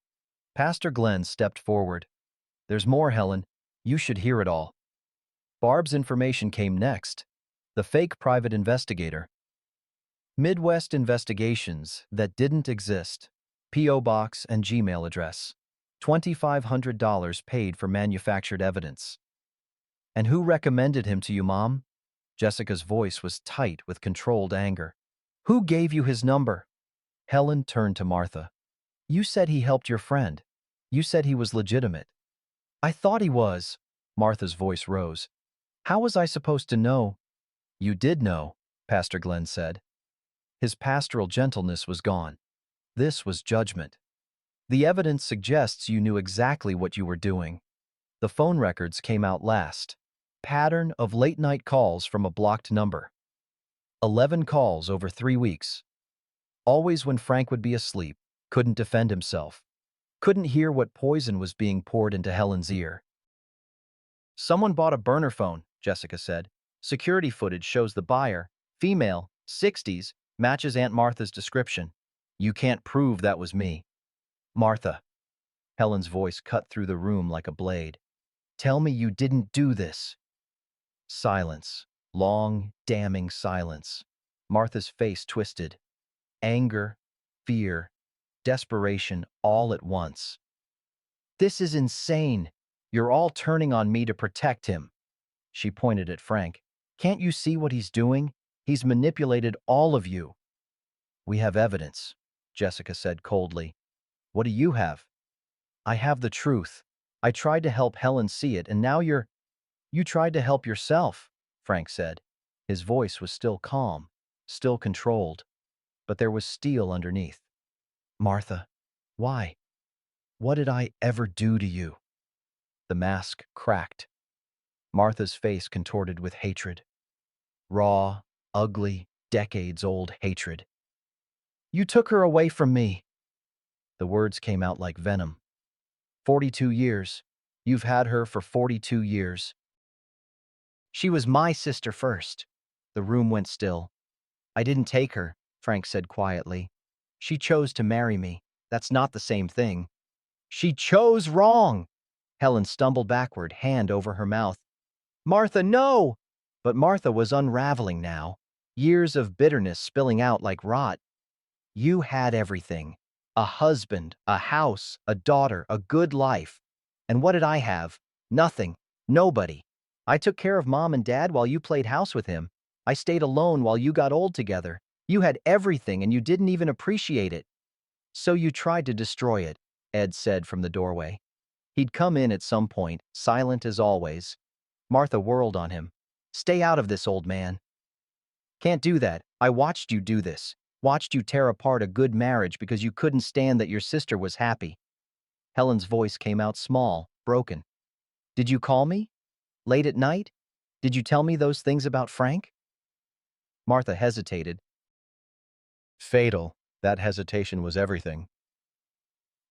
Pastor Glenn stepped forward. There's more, Helen. You should hear it all. Barb's information came next. The fake private investigator. Midwest investigations that didn't exist. P.O. Box and Gmail address. $2,500 paid for manufactured evidence. And who recommended him to you, Mom? Jessica's voice was tight with controlled anger. Who gave you his number? Helen turned to Martha. You said he helped your friend. You said he was legitimate. I thought he was. Martha's voice rose. How was I supposed to know? You did know, Pastor Glenn said. His pastoral gentleness was gone. This was judgment. The evidence suggests you knew exactly what you were doing. The phone records came out last. Pattern of late-night calls from a blocked number. 11 calls over 3 weeks. Always when Frank would be asleep, couldn't defend himself. Couldn't hear what poison was being poured into Helen's ear. Someone bought a burner phone, Jessica said. Security footage shows the buyer, female, 60s, matches Aunt Martha's description. You can't prove that was me. Martha. Helen's voice cut through the room like a blade. Tell me you didn't do this. Silence. Long, damning silence. Martha's face twisted. Anger, fear, desperation all at once. This is insane. You're all turning on me to protect him. She pointed at Frank. Can't you see what he's doing? He's manipulated all of you. We have evidence, Jessica said coldly. What do you have? I have the truth. I tried to help Helen see it, and now you tried to help yourself, Frank said. His voice was still calm, still controlled, but there was steel underneath. Martha, why? What did I ever do to you? The mask cracked. Martha's face contorted with hatred. Raw, ugly, decades-old hatred. You took her away from me. The words came out like venom. 42 years. You've had her for 42 years. She was my sister first. The room went still. I didn't take her, Frank said quietly. She chose to marry me. That's not the same thing. She chose wrong. Helen stumbled backward, hand over her mouth. Martha, no! But Martha was unraveling now, years of bitterness spilling out like rot. You had everything. A husband, a house, a daughter, a good life. And what did I have? Nothing. Nobody. I took care of mom and dad while you played house with him. I stayed alone while you got old together. You had everything and you didn't even appreciate it. So you tried to destroy it, Ed said from the doorway. He'd come in at some point, silent as always. Martha whirled on him. Stay out of this, old man. Can't do that. I watched you do this. Watched you tear apart a good marriage because you couldn't stand that your sister was happy. Helen's voice came out small, broken. Did you call me? Late at night? Did you tell me those things about Frank? Martha hesitated. Fatal. That hesitation was everything.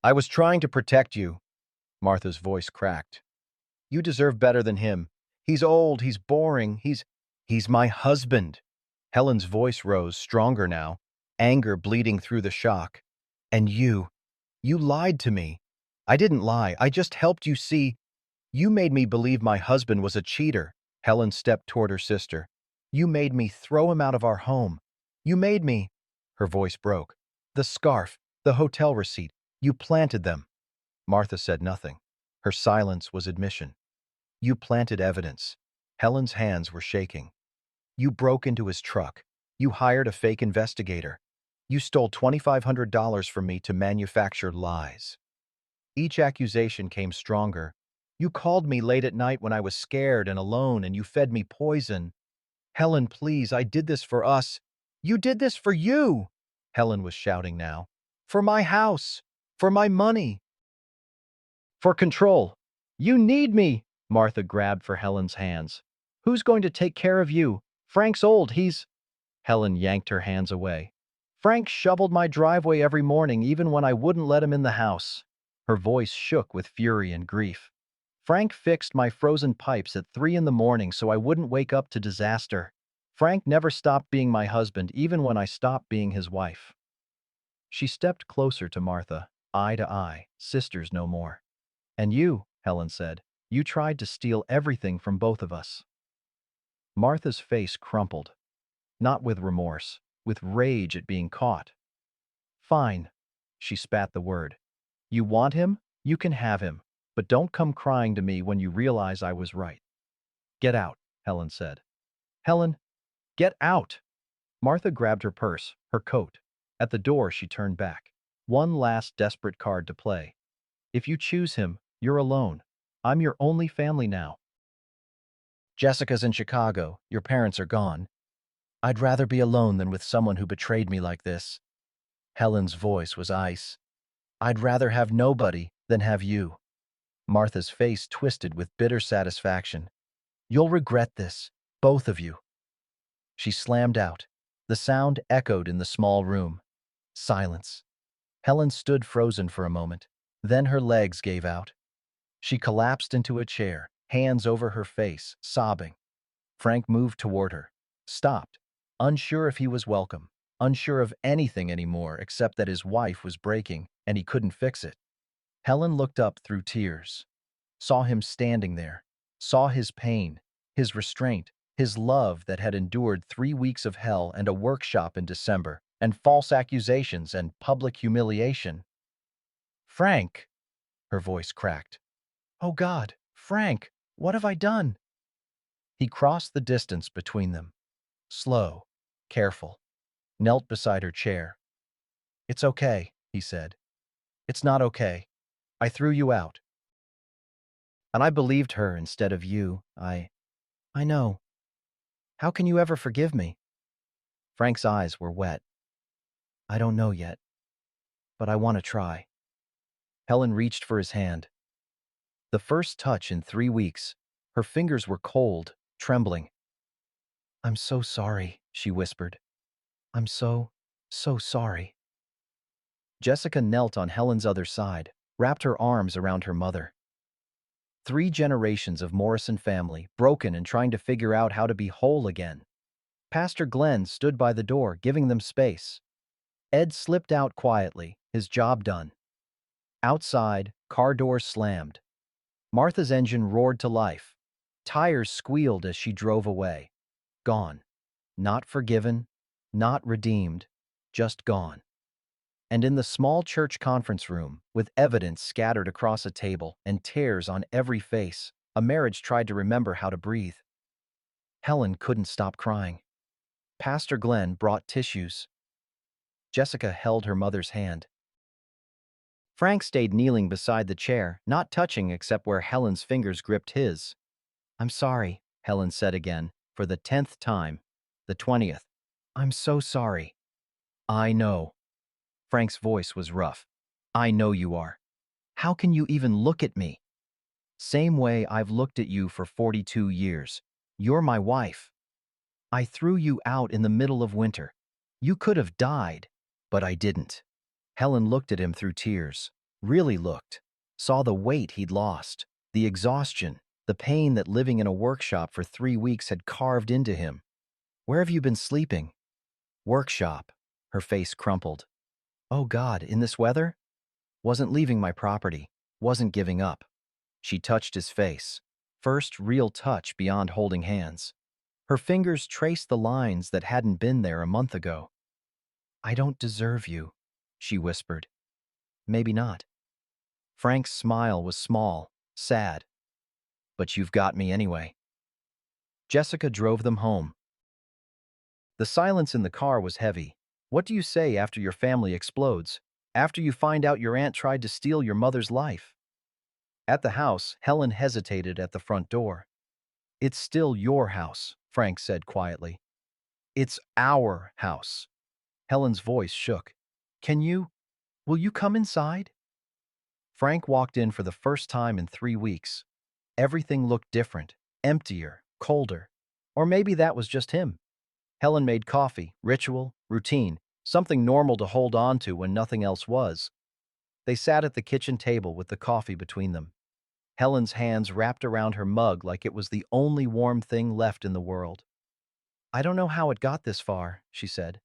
I was trying to protect you. Martha's voice cracked. You deserve better than him. He's old, he's boring, he's my husband. Helen's voice rose, stronger now, anger bleeding through the shock. And you lied to me. I didn't lie, I just helped you see. You made me believe my husband was a cheater. Helen stepped toward her sister. You made me throw him out of our home. You made me. Her voice broke. The scarf, the hotel receipt, you planted them. Martha said nothing. Her silence was admission. You planted evidence. Helen's hands were shaking. You broke into his truck. You hired a fake investigator. You stole $2,500 from me to manufacture lies. Each accusation came stronger. You called me late at night when I was scared and alone, and you fed me poison. Helen, please, I did this for us. You did this for you! Helen was shouting now. For my house. For my money. For control. You need me! Martha grabbed for Helen's hands. Who's going to take care of you? Frank's old, he's… Helen yanked her hands away. Frank shoveled my driveway every morning even when I wouldn't let him in the house. Her voice shook with fury and grief. Frank fixed my frozen pipes at 3 in the morning so I wouldn't wake up to disaster. Frank never stopped being my husband even when I stopped being his wife. She stepped closer to Martha, eye to eye, sisters no more. And you, Helen said, you tried to steal everything from both of us. Martha's face crumpled, not with remorse, with rage at being caught. Fine, she spat the word. You want him? You can have him, but don't come crying to me when you realize I was right. Get out, Helen said. Helen, get out! Martha grabbed her purse, her coat. At the door, she turned back. One last desperate card to play. If you choose him, you're alone. I'm your only family now. Jessica's in Chicago. Your parents are gone. I'd rather be alone than with someone who betrayed me like this. Helen's voice was ice. I'd rather have nobody than have you. Martha's face twisted with bitter satisfaction. You'll regret this, both of you. She slammed out. The sound echoed in the small room. Silence. Helen stood frozen for a moment. Then her legs gave out. She collapsed into a chair, hands over her face, sobbing. Frank moved toward her, stopped, unsure if he was welcome, unsure of anything anymore except that his wife was breaking and he couldn't fix it. Helen looked up through tears, saw him standing there, saw his pain, his restraint, his love that had endured 3 weeks of hell and a workshop in December, and false accusations and public humiliation. Frank, her voice cracked. Oh God, Frank, what have I done? He crossed the distance between them, slow, careful, knelt beside her chair. It's okay, he said. It's not okay. I threw you out. And I believed her instead of you. I know. How can you ever forgive me? Frank's eyes were wet. I don't know yet, but I want to try. Helen reached for his hand. The first touch in 3 weeks. Her fingers were cold, trembling. I'm so sorry, she whispered. I'm so sorry. Jessica knelt on Helen's other side, wrapped her arms around her mother. 3 generations of Morrison family, broken and trying to figure out how to be whole again. Pastor Glenn stood by the door, giving them space. Ed slipped out quietly, his job done. Outside, car doors slammed. Martha's engine roared to life. Tires squealed as she drove away. Gone. Not forgiven, not redeemed, just gone. And in the small church conference room, with evidence scattered across a table and tears on every face, a marriage tried to remember how to breathe. Helen couldn't stop crying. Pastor Glenn brought tissues. Jessica held her mother's hand. Frank stayed kneeling beside the chair, not touching except where Helen's fingers gripped his. "I'm sorry," Helen said again, for the 10th time, the 20th. "I'm so sorry." "I know." Frank's voice was rough. "I know you are. How can you even look at me? Same way I've looked at you for 42 years. You're my wife. I threw you out in the middle of winter. You could have died, but I didn't." Helen looked at him through tears. Really looked. Saw the weight he'd lost, the exhaustion, the pain that living in a workshop for 3 weeks had carved into him. "Where have you been sleeping?" "Workshop." Her face crumpled. "Oh God, in this weather?" "Wasn't leaving my property. Wasn't giving up." She touched his face. First real touch beyond holding hands. Her fingers traced the lines that hadn't been there a month ago. "I don't deserve you," she whispered. "Maybe not." Frank's smile was small, sad. "But you've got me anyway." Jessica drove them home. The silence in the car was heavy. What do you say after your family explodes? After you find out your aunt tried to steal your mother's life? At the house, Helen hesitated at the front door. "It's still your house," Frank said quietly. "It's our house." Helen's voice shook. Will you come inside?" Frank walked in for the first time in 3 weeks. Everything looked different, emptier, colder. Or maybe that was just him. Helen made coffee, ritual, routine, something normal to hold on to when nothing else was. They sat at the kitchen table with the coffee between them. Helen's hands wrapped around her mug like it was the only warm thing left in the world. "I don't know how it got this far," she said.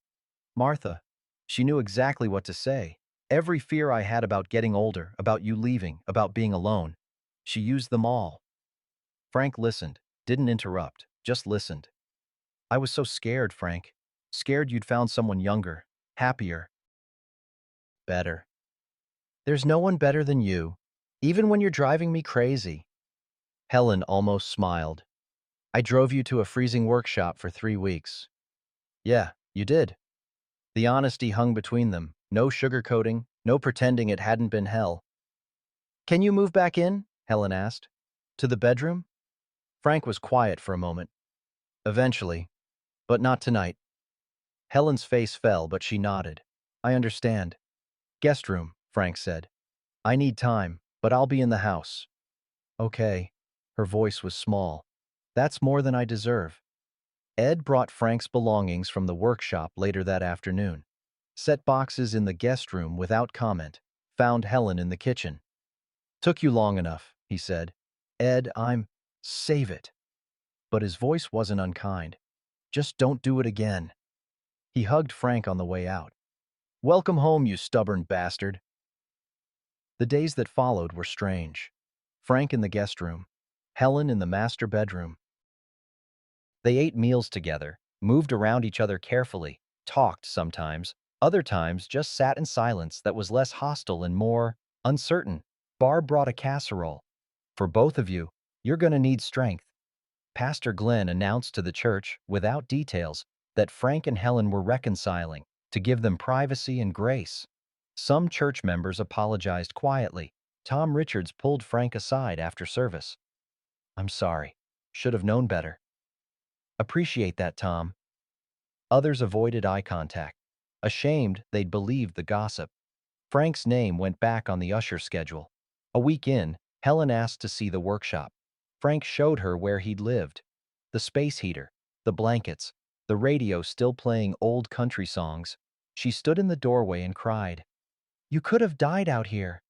"Martha." She knew exactly what to say. Every fear I had about getting older, about you leaving, about being alone. She used them all. Frank listened, didn't interrupt, just listened. "I was so scared, Frank. Scared you'd found someone younger, happier, better." "There's no one better than you, even when you're driving me crazy." Helen almost smiled. "I drove you to a freezing workshop for 3 weeks." "Yeah, you did." The honesty hung between them, no sugarcoating, no pretending it hadn't been hell. "Can you move back in?" Helen asked. "To the bedroom?" Frank was quiet for a moment. "Eventually, but not tonight." Helen's face fell, but she nodded. "I understand." "Guest room," Frank said. "I need time, but I'll be in the house." "Okay." Her voice was small. "That's more than I deserve." Ed brought Frank's belongings from the workshop later that afternoon. Set boxes in the guest room without comment. Found Helen in the kitchen. "Took you long enough," he said. "Ed, Save it." But his voice wasn't unkind. "Just don't do it again." He hugged Frank on the way out. "Welcome home, you stubborn bastard." The days that followed were strange. Frank in the guest room. Helen in the master bedroom. They ate meals together, moved around each other carefully, talked sometimes, other times just sat in silence that was less hostile and more uncertain. Barb brought a casserole. "For both of you, you're gonna need strength." Pastor Glenn announced to the church, without details, that Frank and Helen were reconciling, to give them privacy and grace. Some church members apologized quietly. Tom Richards pulled Frank aside after service. "I'm sorry. Should have known better." "Appreciate that, Tom." Others avoided eye contact, ashamed they'd believed the gossip. Frank's name went back on the usher schedule. A week in, Helen asked to see the workshop. Frank showed her where he'd lived. The space heater, the blankets, the radio still playing old country songs. She stood in the doorway and cried, "You could have died out here."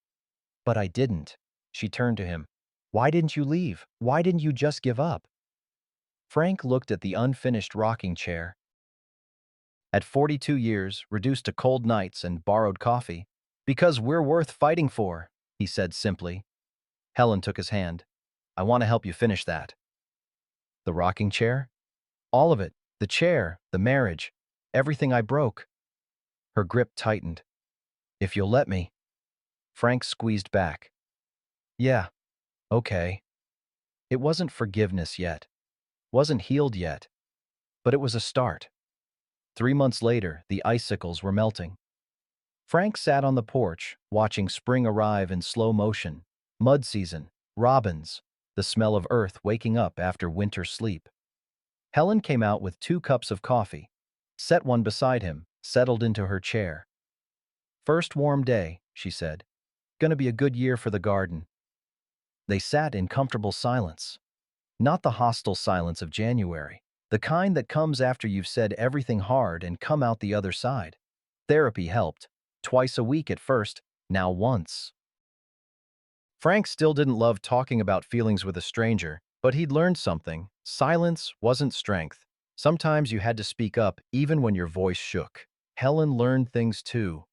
"But I didn't." She turned to him. "Why didn't you leave? Why didn't you just give up?" Frank looked at the unfinished rocking chair. "At 42 years, reduced to cold nights and borrowed coffee, because we're worth fighting for," he said simply. Helen took his hand. "I want to help you finish that." "The rocking chair?" "All of it. The chair, the marriage, everything I broke." Her grip tightened. If you'll let me. Frank squeezed back. Yeah, okay. It wasn't forgiveness yet, wasn't healed yet, but it was a start. 3 months later, the icicles were melting. Frank sat on the porch, watching spring arrive in slow motion. Mud season, robins, the smell of earth waking up after winter sleep. Helen came out with 2 cups of coffee, set one beside him, settled into her chair. First warm day, she said. Gonna be a good year for the garden. They sat in comfortable silence. Not the hostile silence of January, the kind that comes after you've said everything hard and come out the other side. Therapy helped. Twice a week at first, now once. Frank still didn't love talking about feelings with a stranger, but he'd learned something. Silence wasn't strength. Sometimes you had to speak up even when your voice shook. Helen learned things too.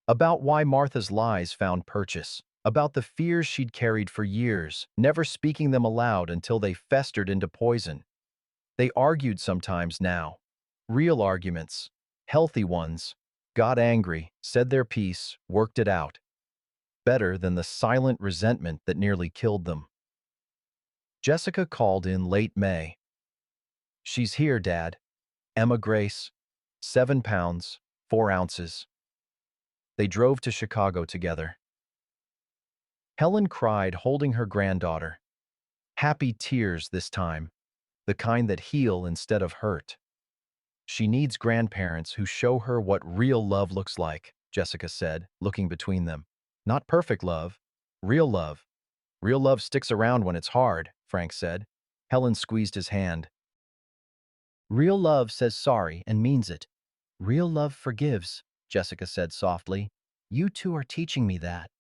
About why Martha's lies found purchase. About the fears she'd carried for years, never speaking them aloud until they festered into poison. They argued sometimes now. Real arguments. Healthy ones. Got angry, said their piece, worked it out. Better than the silent resentment that nearly killed them. Jessica called in late May. She's here, Dad. Emma Grace. 7 pounds, 4 ounces. They drove to Chicago together. Helen cried, holding her granddaughter. Happy tears this time, the kind that heal instead of hurt. She needs grandparents who show her what real love looks like, Jessica said, looking between them. Not perfect love, real love. Real love sticks around when it's hard, Frank said. Helen squeezed his hand. Real love says sorry and means it. Real love forgives, Jessica said softly. You two are teaching me that.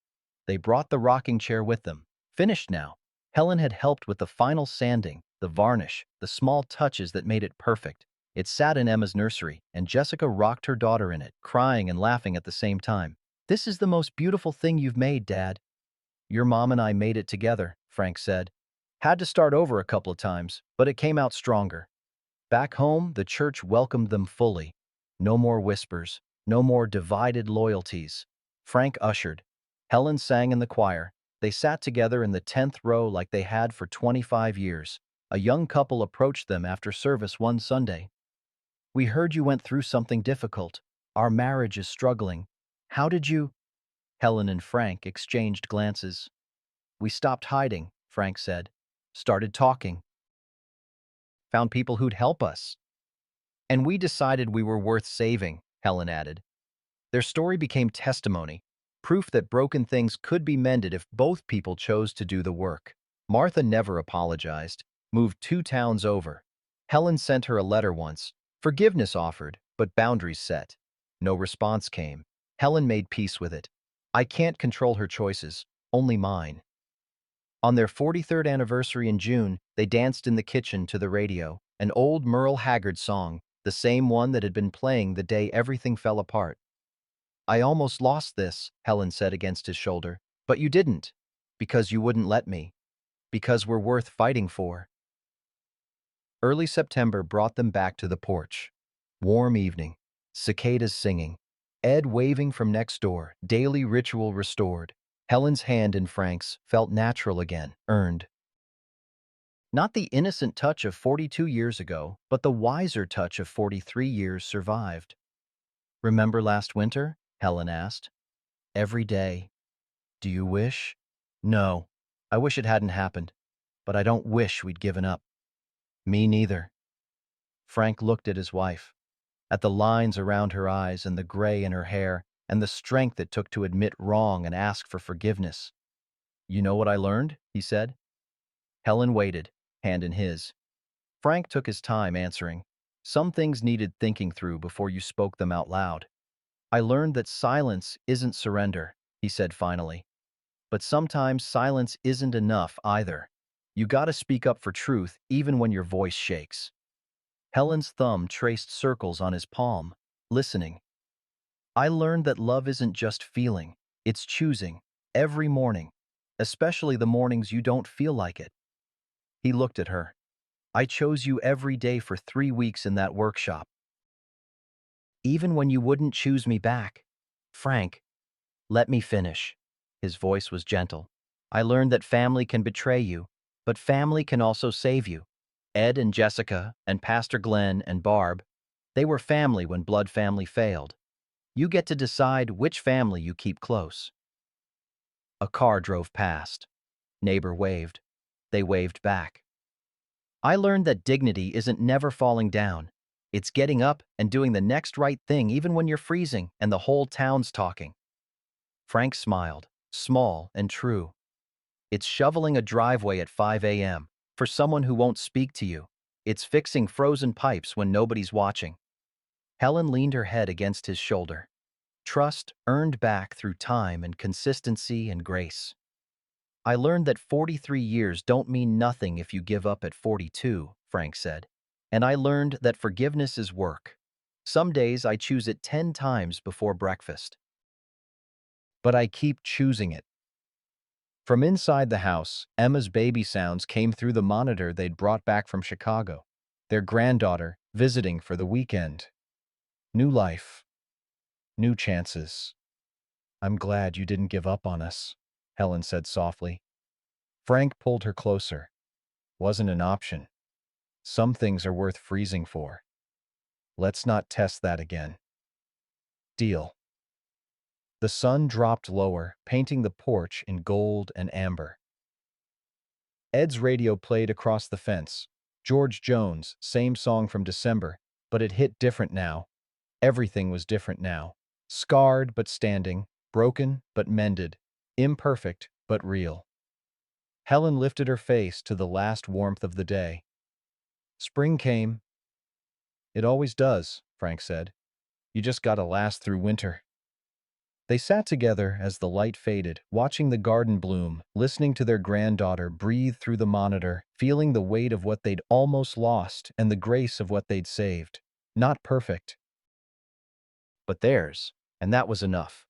They brought the rocking chair with them. Finished now. Helen had helped with the final sanding, the varnish, the small touches that made it perfect. It sat in Emma's nursery, and Jessica rocked her daughter in it, crying and laughing at the same time. This is the most beautiful thing you've made, Dad. Your mom and I made it together, Frank said. Had to start over a couple of times, but it came out stronger. Back home, the church welcomed them fully. No more whispers, no more divided loyalties. Frank ushered. Helen sang in the choir. They sat together in the 10th row like they had for 25 years. A young couple approached them after service one Sunday. We heard you went through something difficult. Our marriage is struggling. How did you? Helen and Frank exchanged glances. We stopped hiding, Frank said. Started talking. Found people who'd help us. And we decided we were worth saving, Helen added. Their story became testimony, proof that broken things could be mended if both people chose to do the work. Martha never apologized, moved 2 towns over. Helen sent her a letter once. Forgiveness offered, but boundaries set. No response came. Helen made peace with it. I can't control her choices, only mine. On their 43rd anniversary in June, they danced in the kitchen to the radio, an old Merle Haggard song, the same one that had been playing the day everything fell apart. I almost lost this, Helen said against his shoulder. But you didn't. Because you wouldn't let me. Because we're worth fighting for. Early September brought them back to the porch. Warm evening. Cicadas singing. Ed waving from next door. Daily ritual restored. Helen's hand in Frank's felt natural again, earned. Not the innocent touch of 42 years ago, but the wiser touch of 43 years survived. Remember last winter? Helen asked. Every day. Do you wish? No. I wish it hadn't happened. But I don't wish we'd given up. Me neither. Frank looked at his wife, at the lines around her eyes and the gray in her hair, and the strength it took to admit wrong and ask for forgiveness. You know what I learned? He said. Helen waited, hand in his. Frank took his time answering. Some things needed thinking through before you spoke them out loud. I learned that silence isn't surrender, he said finally. But sometimes silence isn't enough either. You gotta speak up for truth even when your voice shakes. Helen's thumb traced circles on his palm, listening. I learned that love isn't just feeling, it's choosing, every morning, especially the mornings you don't feel like it. He looked at her. I chose you every day for 3 weeks in that workshop. Even when you wouldn't choose me back. Frank, Let me finish. His voice was gentle. I learned that family can betray you, but family can also save you. Ed and Jessica and Pastor Glenn and Barb, they were family when blood family failed. You get to decide which family you keep close. A car drove past. Neighbor waved. They waved back. I learned that dignity isn't never falling down. It's getting up and doing the next right thing even when you're freezing and the whole town's talking. Frank smiled, small and true. It's shoveling a driveway at 5 a.m. for someone who won't speak to you. It's fixing frozen pipes when nobody's watching. Helen leaned her head against his shoulder. Trust earned back through time and consistency and grace. I learned that 43 years don't mean nothing if you give up at 42, Frank said. And I learned that forgiveness is work. Some days I choose it 10 times before breakfast. But I keep choosing it. From inside the house, Emma's baby sounds came through the monitor they'd brought back from Chicago. Their granddaughter, visiting for the weekend. New life. New chances. I'm glad you didn't give up on us, Helen said softly. Frank pulled her closer. Wasn't an option. Some things are worth freezing for. Let's not test that again. Deal. The sun dropped lower, painting the porch in gold and amber. Ed's radio played across the fence. George Jones, same song from December, but it hit different now. Everything was different now. Scarred but standing, broken but mended, imperfect but real. Helen lifted her face to the last warmth of the day. Spring came. It always does, Frank said. You just gotta last through winter. They sat together as the light faded, watching the garden bloom, listening to their granddaughter breathe through the monitor, feeling the weight of what they'd almost lost and the grace of what they'd saved. Not perfect, but theirs, and that was enough.